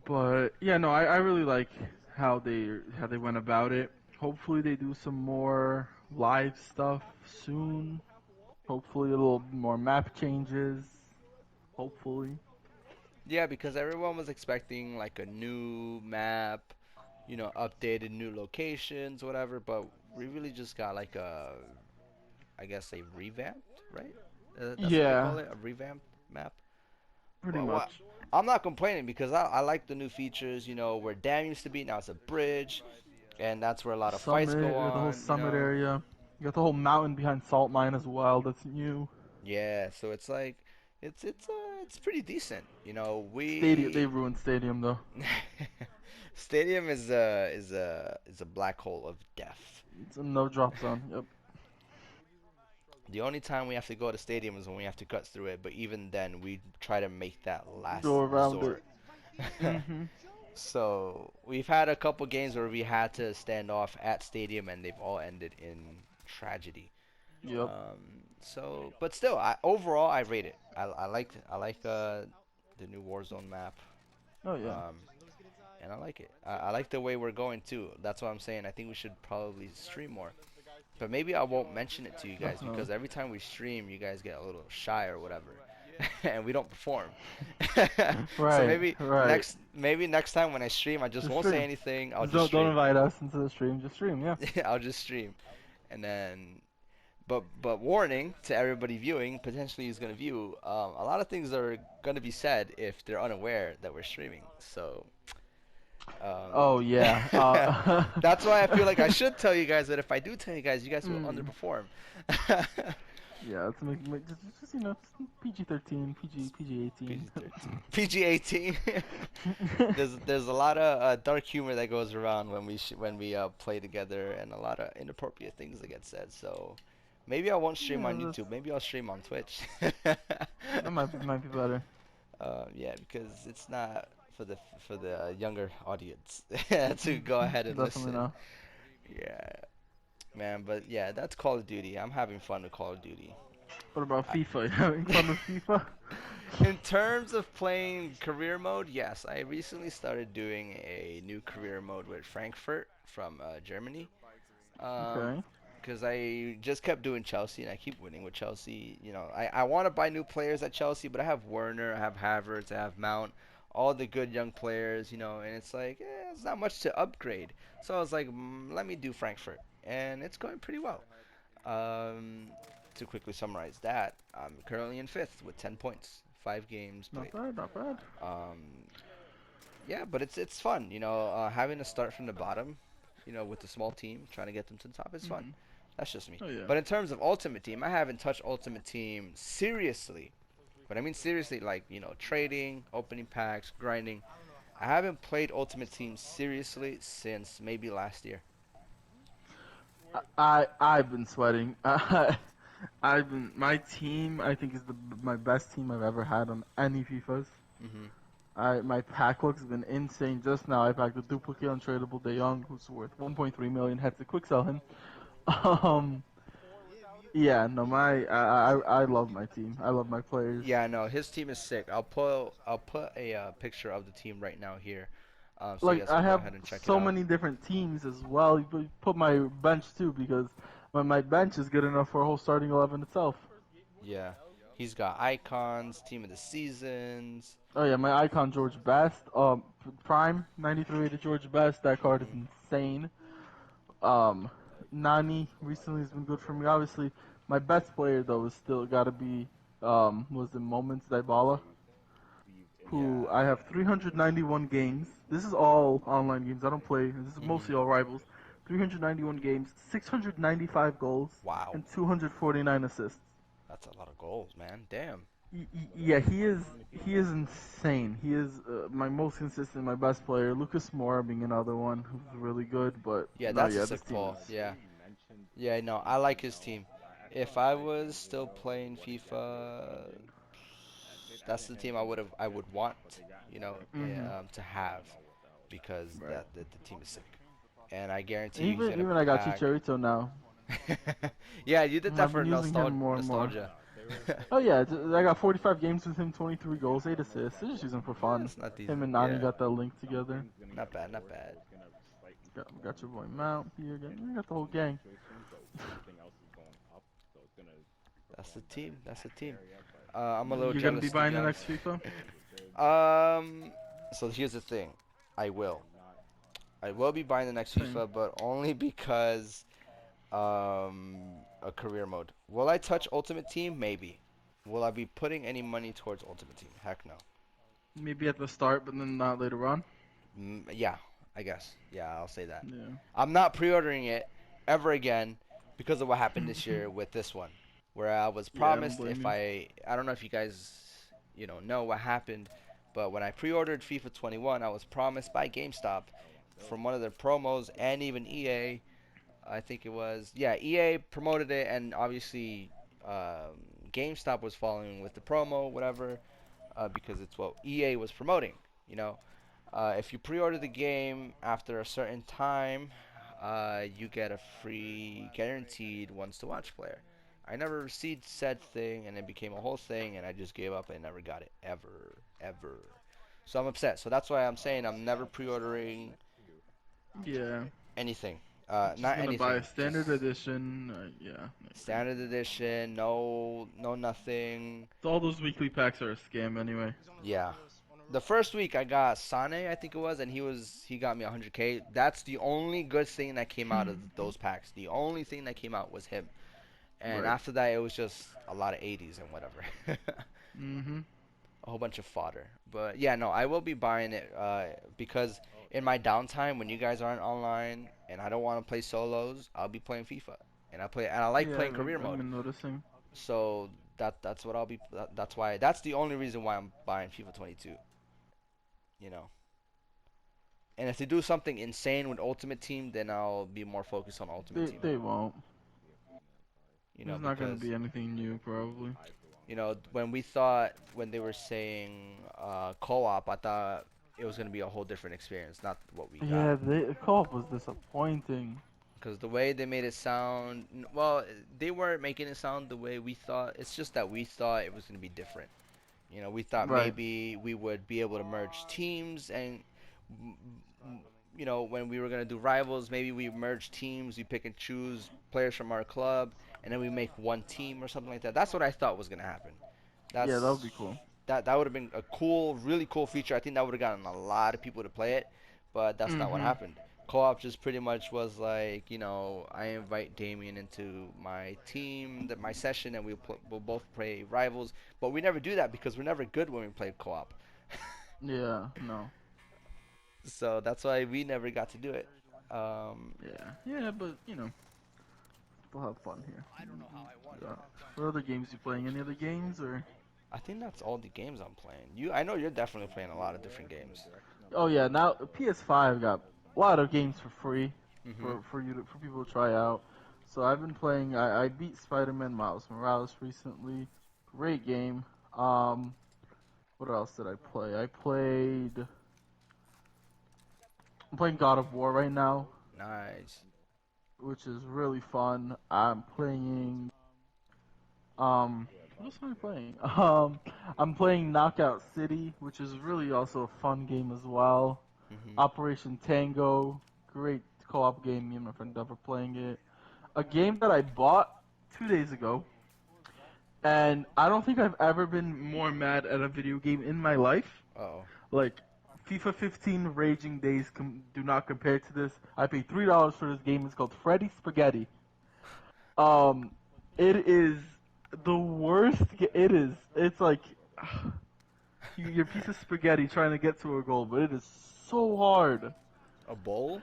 But yeah, no, I really like how they went about it. Hopefully they do some more live stuff soon. Hopefully a little more map changes. Hopefully. Yeah, because everyone was expecting like a new map, updated new locations, whatever, but we really just got like I guess a revamped, right? That's what they Yeah, call it, a revamped map. pretty Well, what? much. I'm not complaining because I like the new features. Where dam used to be, now it's a bridge, and that's where a lot of fights go Summit, the whole on. summit area. You got the whole mountain behind Salt Mine as well. That's new. Yeah, so it's like, it's pretty decent. Stadium. They We ruined Stadium though. Stadium is a black hole of death. It's a no drop zone. Yep. The only time we have to go to stadium is when we have to cut through it, but even then we try to make that last Go around it. resort. Mhm. So we've had a couple games where we had to stand off at stadium, and they've all ended in tragedy. Yep. But still, overall I rate it. I like the new Warzone map, Oh yeah. um, and I like it. I like the way we're going too. That's what I'm saying. I think we should probably stream more. But maybe I won't mention it to you guys Definitely. because every time we stream, you guys get a little shy or whatever, and we don't perform. So Right. maybe Right. next time when I stream, I just Just won't say stream. anything. I'll Just just don't stream. invite us into the stream. Just stream. Yeah. I'll just stream, and then. But warning to everybody viewing, potentially who's gonna view, a lot of things are gonna be said if they're unaware that we're streaming. So um, Oh yeah. that's why I feel like I should tell you guys that if I do tell you guys will mm. underperform. Yeah, let's make just PG-13, PG-18. PG-13, PG-18. There's a lot of dark humor that goes around when we play together, and a lot of inappropriate things that get said. So maybe I won't stream Yeah, on that's YouTube. Maybe I'll stream on Twitch. that might be better. Yeah, because it's not for the younger audience to go ahead and Definitely listen. not. Yeah, man. But yeah, that's Call of Duty. I'm having fun with Call of Duty. What about I, FIFA? You having fun with FIFA? in terms of playing career mode, yes, I recently started doing a new career mode with Frankfurt from Germany. Um, Okay. because I just kept doing Chelsea and I keep winning with Chelsea. I want to buy new players at Chelsea, but I have Werner, I have Havertz, I have Mount, all the good young players, and it's like, it's not much to upgrade. So I was like, let me do Frankfurt, and it's going pretty well. Um, to quickly summarize that, I'm currently in fifth with 10 points, 5 games Not played. bad, not bad. Um, yeah, but it's fun, having to start from the bottom, with a small team, trying to get them to the top is fun. Hmm. That's just me. Oh yeah. But in terms of Ultimate Team, I haven't touched Ultimate Team seriously. But I mean seriously, like, trading, opening packs, grinding. I haven't played Ultimate Team seriously since maybe last year. I've been sweating. I've been my team. I think is my best team I've ever had on any FIFA's. Mhm. My pack looks been insane. Just now I packed a duplicate untradeable De Jong who's worth 1.3 million. Had to quick sell him. Um, yeah, no, I love my team. I love my players. Yeah, no, his team is sick. I'll put a picture of the team right now here, so you Like guys I can go have ahead and check it so out. many different teams as well. You put my bench too because my bench is good enough for a whole starting 11 itself. Yeah, he's got icons, team of the seasons. Oh yeah, my icon George Best. Prime 93 to George Best. That card is Mhm. insane. Um, Nani recently has been good for me. Obviously, my best player though is still got to be was the Moments Dybala, who Yeah. I have 391 games. This is all online games. I don't play. This is Mhm. mostly all rivals. 391 games, 695 goals, Wow, and 249 assists. that's a lot of goals, man. Damn. Yeah, he is insane. He is my most consistent, my best player. Lucas Moura being another one who's really good, but Yeah, no, that's a yeah, this sick team pull. is. Yeah. Yeah, no, I like his team. If I was still playing FIFA, that's the team I would want, Hmm. to have because Right. the team is sick. And I guarantee you he's Even gonna even I got pack. Chicharito now. Yeah, you did that I've for been using him more and more. nostalgia. Oh yeah, I got 45 games with him, 23 goals, 8 assists. I just use him for Yeah, fun. it's not Him decent. and Nani Yeah, got that link together. not bad, not bad. Got your boy Mount here. We got the whole gang. That's the team. That's the team. I'm a little You're gonna be jealous to be buying the honest. next FIFA? So here's the thing. I will. I will be buying the next Same. FIFA, but only because a career mode. Will I touch Ultimate Team? Maybe. Will I be putting any money towards Ultimate Team? Heck no. Maybe at the start, but then not later on. Yeah, I guess. Yeah, I'll say that. Yeah. I'm not pre-ordering it ever again because of what happened this year with this one, where I was Yeah, I don't promised blame if you. I don't know if you guys know what happened, but when I pre-ordered FIFA 21, I was promised by GameStop from one of their promos and even EA. I think it was, yeah, EA promoted it, and obviously GameStop was following with the promo, whatever, because it's what EA was promoting. You know, if you pre-order the game after a certain time, you get a free guaranteed ones to watch player. I never received said thing, and it became a whole thing, and I just gave up and never got it ever, ever. So I'm upset. So that's why I'm saying I'm never pre-ordering Yeah. anything. Just Not gonna buy anything, a just standard edition. Yeah, I agree. standard edition. No, no, nothing. So all those weekly packs are a scam anyway. Yeah, the first week I got Sane, I think it was, and he got me 100K. That's the only good thing that came out of those packs. The only thing that came out was him. And Right. after that, it was just a lot of 80s and whatever. Mhm. A whole bunch of fodder. But yeah, no, I will be buying it because in my downtime when you guys aren't online and I don't want to play solos, I'll be playing FIFA. And I like Yeah, playing career I've mode. been noticing. So that's what I'll be. That's why. That's the only reason why I'm buying FIFA 22. You know. And if they do something insane with Ultimate Team, then I'll be more focused on Ultimate Team. They won't. You know, There's not gonna because be anything new probably. when we thought when they were saying co-op, I thought it was gonna be a whole different experience, not what we got. Yeah, the co-op was disappointing. Because the way they made it sound, well, they weren't making it sound the way we thought. It's just that we thought it was gonna be different. You know, we thought Right. maybe we would be able to merge teams and, mm, when we were going to do rivals, maybe we merge teams, we pick and choose players from our club, and then we make one team or something like that. That's what I thought was going to happen. Yeah, that would That's be cool. that would have been a cool, really cool feature. I think that would have gotten a lot of people to play it, but that's not what Mhm. happened. Co-op just pretty much was like, I invite Damien into my team, that my session, and we'll both play rivals. But we never do that because we're never good when we play co-op. Yeah. No. So that's why we never got to do it. Um, Yeah. Yeah, but we'll have fun here. Yeah. What other games you playing? Any other games or? I think that's all the games I'm playing. I know you're definitely playing a lot of different games. Oh yeah, now PS5 got a lot of games for free Mhm. for people to try out. So I've been playing. I beat Spider-Man Miles Morales recently. Great game. Um, what else did I play? I'm playing God of War right now, Nice. which is really fun. I'm playing. What else am I playing? I'm playing Knockout City, which is really also a fun game as well. Mhm. Operation Tango, great co-op game. Me and my friend Dove are playing it. A game that I bought 2 days ago, and I don't think I've ever been more mad at a video game in my life. Uh-oh. Like FIFA 15 Raging Days do not compare to this. I paid $3 for this game. It's called Freddy Spaghetti. Um, it is the worst. It is. It's like you're a piece of spaghetti trying to get to a goal, but it is so hard. A bowl?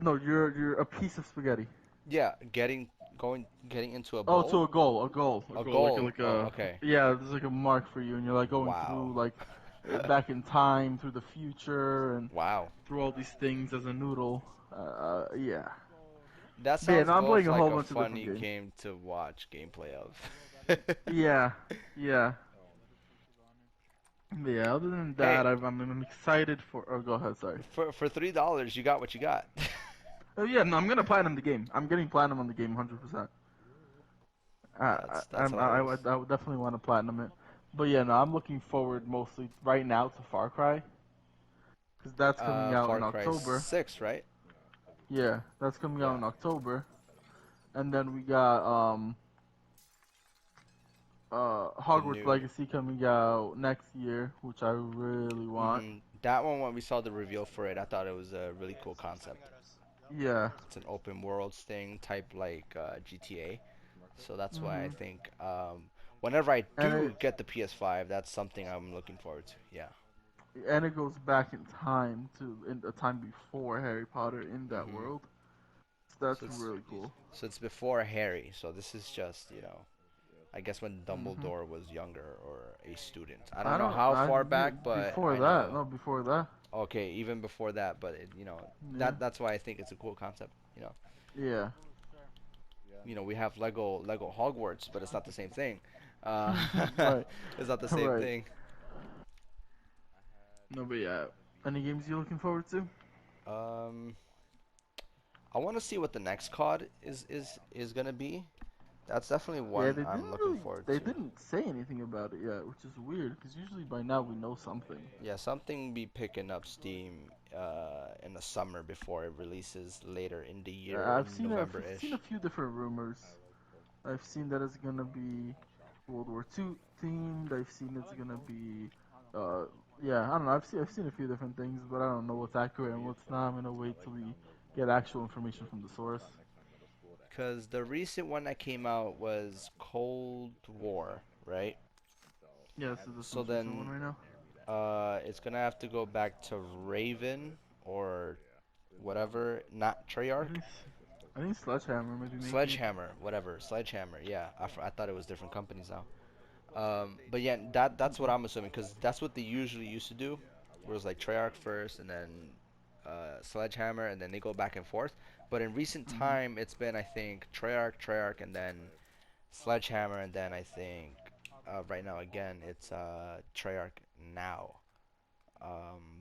No, you're a piece of spaghetti. Yeah, getting into a Oh, bowl? to a goal, a A goal, like goal. Oh, a okay. yeah. There's like a mark for you, and you're like going Wow. through like back in time, through the future, and Wow. through all these things as a noodle. Yeah. That But yeah, sounds no, I'm both playing a like whole a bunch of different funny games. game to watch gameplay of. Yeah, yeah, yeah. Other than that, Hey, I'm excited for. Oh, go ahead. Sorry. for $3, you got what you got. Oh yeah, no, I'm gonna platinum the game. I'm getting platinum on the game, 100%. That's hilarious. I would definitely want to platinum it. But yeah, no, I'm looking forward mostly right now to Far Cry because that's coming out Far in Cry October. 6, right? Yeah, that's coming out Yeah. in October, and then we got The Hogwarts new. Legacy coming out next year, which I really want. That one, when we saw the reveal for it, I thought it was a really cool concept. Yeah. It's an open world thing, type like GTA. So that's why I Mhm. think whenever I And do get the PS5, that's something I'm looking forward to. Yeah. it goes back in time to in the time before Harry Potter in that Mhm. world. So that's So it's really cool. so it's before Harry. So this is just I guess when Mhm. Dumbledore was younger or a student. I don't I know don't. how I far back, but before I that. know. No, before that. Okay, even before that, but Yeah. that's why I think it's a cool concept. Yeah. We have Lego Hogwarts, but it's not the same thing. Uh, Right. it's not the same Right. thing. No, but yeah. Any games you looking forward to? Um, I want to see what the next COD is gonna be. That's definitely Yeah, one I'm looking forward they to. didn't say anything about it yet, which is weird because usually by now we know something. Yeah, something be picking up steam in the summer before it releases later in the year in I've seen a November-ish. few different rumors. I've seen that it's gonna be World War II themed. I've seen it's gonna be, uh, yeah, I don't know. I've seen a few different things, but I don't know what's accurate and what's not. I'm gonna wait till we get actual information from the source. Because the recent one that came out was Cold War, right? Yeah, this is this So most recent one then right now. it's gonna have to go back to Raven or whatever, not Let Treyarch. me see. I think Sledgehammer might be making it. Sledgehammer, whatever, Sledgehammer. Yeah, I thought it was different companies now. But yeah, that's what Mm-mm. I'm assuming because that's what they usually used to do. Where it was like Treyarch first, and then Sledgehammer, and then they go back and forth. But in recent Mm-hmm. time, it's been I think Treyarch, and then Sledgehammer, and then I think right now again it's Treyarch now.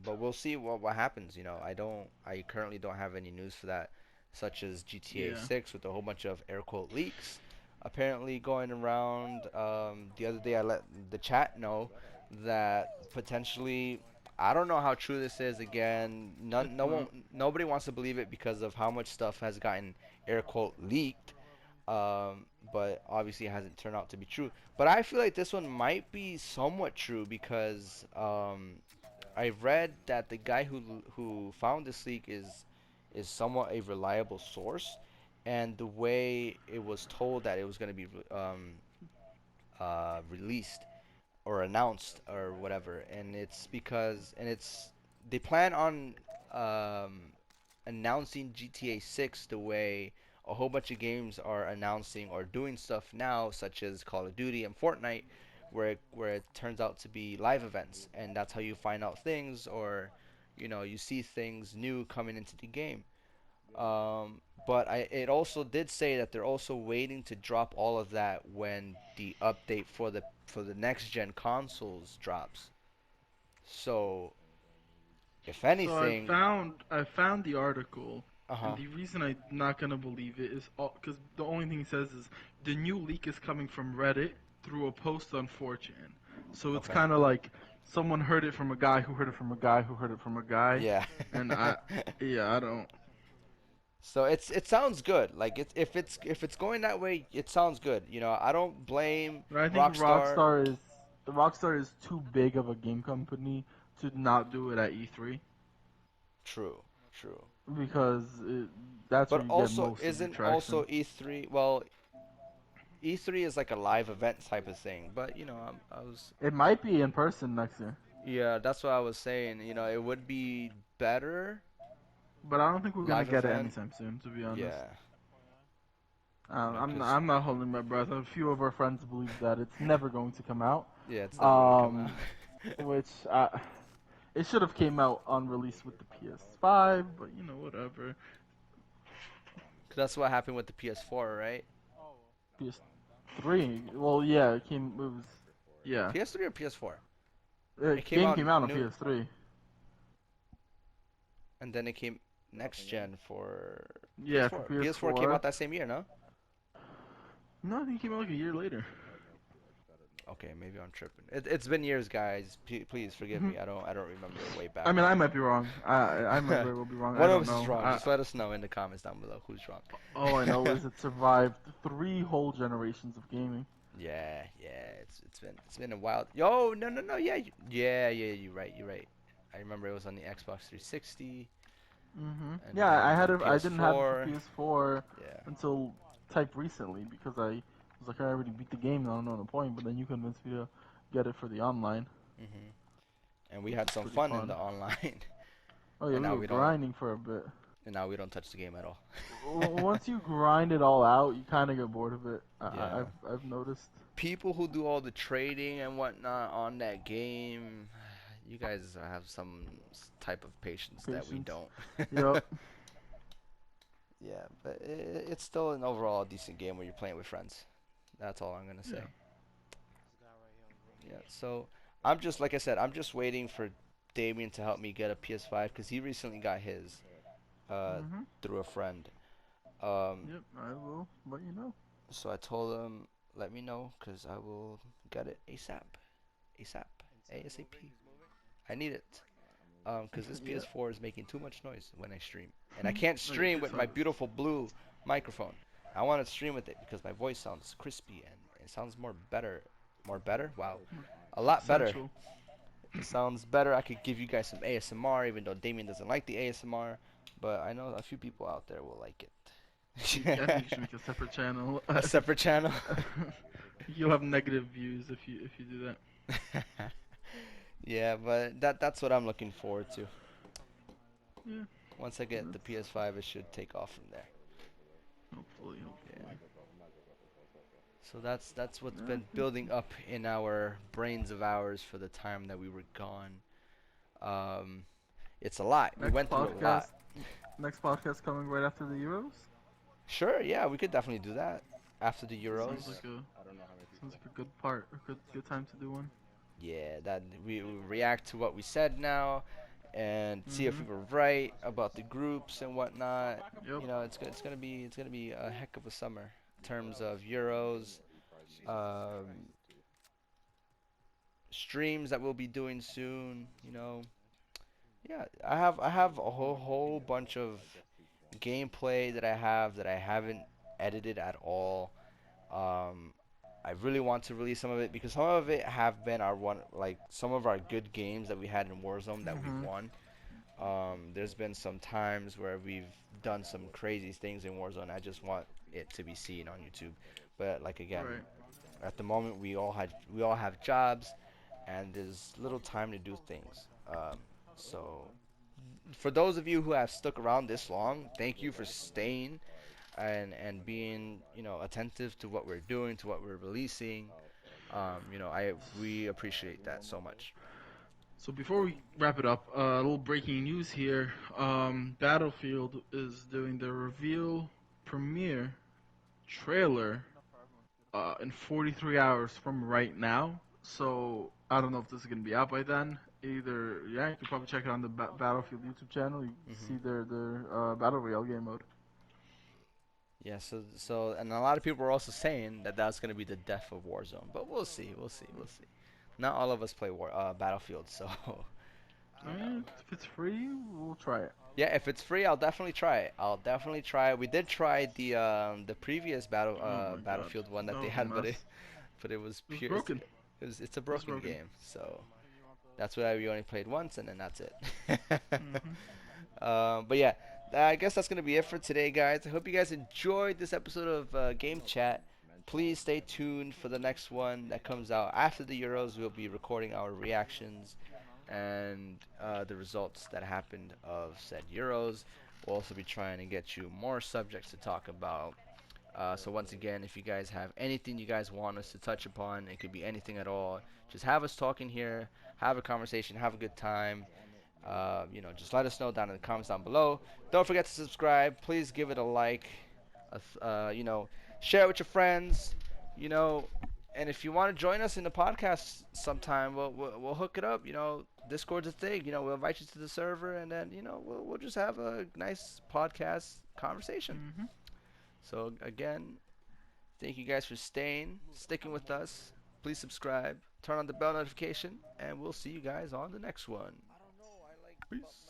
But we'll see what happens. I currently don't have any news for that, such as GTA Yeah. 6 with a whole bunch of air quote leaks apparently going around. The other day I let the chat know that potentially, I don't know how true this is. Again, It's not. nobody wants to believe it because of how much stuff has gotten air quote leaked. But obviously it hasn't turned out to be true. But I feel like this one might be somewhat true because I read that the guy who found this leak is somewhat a reliable source, and the way it was told that it was going to be released or announced or whatever, and it's they plan on um, announcing GTA 6 the way a whole bunch of games are announcing or doing stuff now, such as Call of Duty and Fortnite, where it turns out to be live events, and that's how you find out things or you see things new coming into the game. But it also did say that they're also waiting to drop all of that when the update for the next gen consoles drops. So if So anything, I found the article, uh and huh. the reason I'm not gonna believe it is because the only thing it says is the new leak is coming from Reddit through a post on 4chan. So it's Okay. kind of like someone heard it from a guy who heard it from a guy who heard it from a guy, Yeah. and yeah, I don't. So it sounds good. Like if it's going that way, it sounds good. I don't blame But I think Rockstar. Rockstar is too big of a game company to not do it at E3 True. True. because that's where But you get also most of your isn't traction. also E3, well, E3 is like a live event type of thing, but I was It might be in person next year. yeah, that's what I was saying. It would be better But I don't think we're gonna live get it event. anytime soon, to be honest. Yeah, cause I'm not holding my breath. A few of our friends believe that it's never going to come out. yeah, it's never gonna come out. Um, which it should have came out on release with the PS5, but whatever. 'Cause that's what happened with the PS4, right? PS3. Well, yeah, it came. It was yeah. PS3 or PS4? It came Game out came out on new, PS3. and then it came next gen for Yeah, for PS4. PS4 came PS4. out that same year, no? No, I think it came out like a year later. Okay, maybe I'm tripping. It's been years, guys. Please forgive me. I don't remember way I back mean, when. I might be wrong. I might very well be wrong. I One of don't us is know. wrong. Just let us know in the comments down below who's wrong. All I know is it survived 3 whole generations of gaming. Yeah, yeah, it's been a while. Yo, no, no, no, yeah, yeah, you're right. I remember it was on the Xbox 360 and Yeah, then on the I didn't have it for PS4. PS4 Yeah. until type recently because I was like, I already beat the game. I don't know the point. But then you convinced me to get it for the online, Mhm. And we which had is some pretty fun in fun. the online, Oh yeah, and we now were we don't. grinding for a bit. And now we don't touch the game at all. Once you grind it all out, you kind of get bored of it. Yeah. I've noticed. People who do all the trading and whatnot on that game, you guys have some type of patience that we Patience. don't. Yep. Yeah, but it's still an overall decent game when you're playing with friends. That's all I'm gonna Yeah. say. Yeah, so I'm just like I said, I'm just waiting for Damien to help me get a PS5 because he recently got his uh, Mhm. through a friend. Um, Yep. I will let you know. so I told him, let me know because I will get it ASAP, ASAP, ASAP. I need it. Because this Yep. PS4 is making too much noise when I stream, and I can't Oh yeah, stream with my PS5 is beautiful blue microphone. I want to stream with it because my voice sounds crispy and it sounds more better. More better? Wow, a lot better. sensual. It sounds better. I could give you guys some ASMR, even though Damien doesn't like the ASMR, but I know a few people out there will like I think you it. should make a separate channel. A separate channel. You'll have negative views if you do that. Yeah, but that's what I'm looking forward to. Yeah, Once I get the that's PS5, it should take off from there. So that's what's Yeah, been building up in our brains of ours for the time that we were gone. Um, it's a lot. We next went through a lot. podcast. Next podcast coming right after the Euros. Sure, yeah, we could definitely do that after the Sounds Euros. like a sounds like a good part, a good time to do one. Yeah, that we react to what we said now, and see if Mhm. we were right about the groups and whatnot. Yep. It's gonna be a heck of a summer in terms of Euros, um, streams that we'll be doing soon. Yeah, I have a whole bunch of gameplay that I haven't edited at all. Um, I really want to release some of it because some of it have been our one like some of our good games that we had in Warzone that we've Mhm. won. There's been some times where we've done some crazy things in Warzone. I just want it to be seen on YouTube. But like again, Right. at the moment we all have jobs and there's little time to do things. So for those of you who have stuck around this long, thank you for staying and being attentive to what we're doing, to what we're releasing. I we appreciate that so much. So before we wrap it up, a little breaking news here. Battlefield is doing their reveal premiere trailer in 43 hours from right now. So I don't know if this is gonna be out by then. Either yeah, you can probably check it on the Battlefield YouTube channel. You Hmm. see their battle royale game mode. Yeah, and a lot of people are also saying that that's gonna be the death of Warzone, but we'll see, we'll see. Not all of us play Battlefield, so I you know. mean, if it's free, we'll try it. Yeah, if it's free, I'll definitely try it. I'll definitely try it. We did try the previous Oh my god, Battlefield one that that they was a had, mess. but it was It was pure. broken. It's a It was broken broken. game, so that's why we only played once, and then that's it. Mhm. But yeah, I guess that's gonna be it for today, guys. I hope you guys enjoyed this episode of Game Chat. Please stay tuned for the next one that comes out after the Euros. We'll be recording our reactions and the results that happened of said Euros. We'll also be trying to get you more subjects to talk about. So once again, if you guys have anything you guys want us to touch upon, it could be anything at all. Just have us talking here, have a conversation, have a good time. Just let us know down in the comments down below. Don't forget to subscribe. Please give it a like. Uh, share it with your friends. You know, and if you want to join us in the podcast sometime, we'll hook it up. Discord's a thing. We'll invite you to the server, and then we'll just have a nice podcast conversation. Mhm. So again, thank you guys for sticking with us. Please subscribe, turn on the bell notification, and we'll see you guys on the next one. Peace.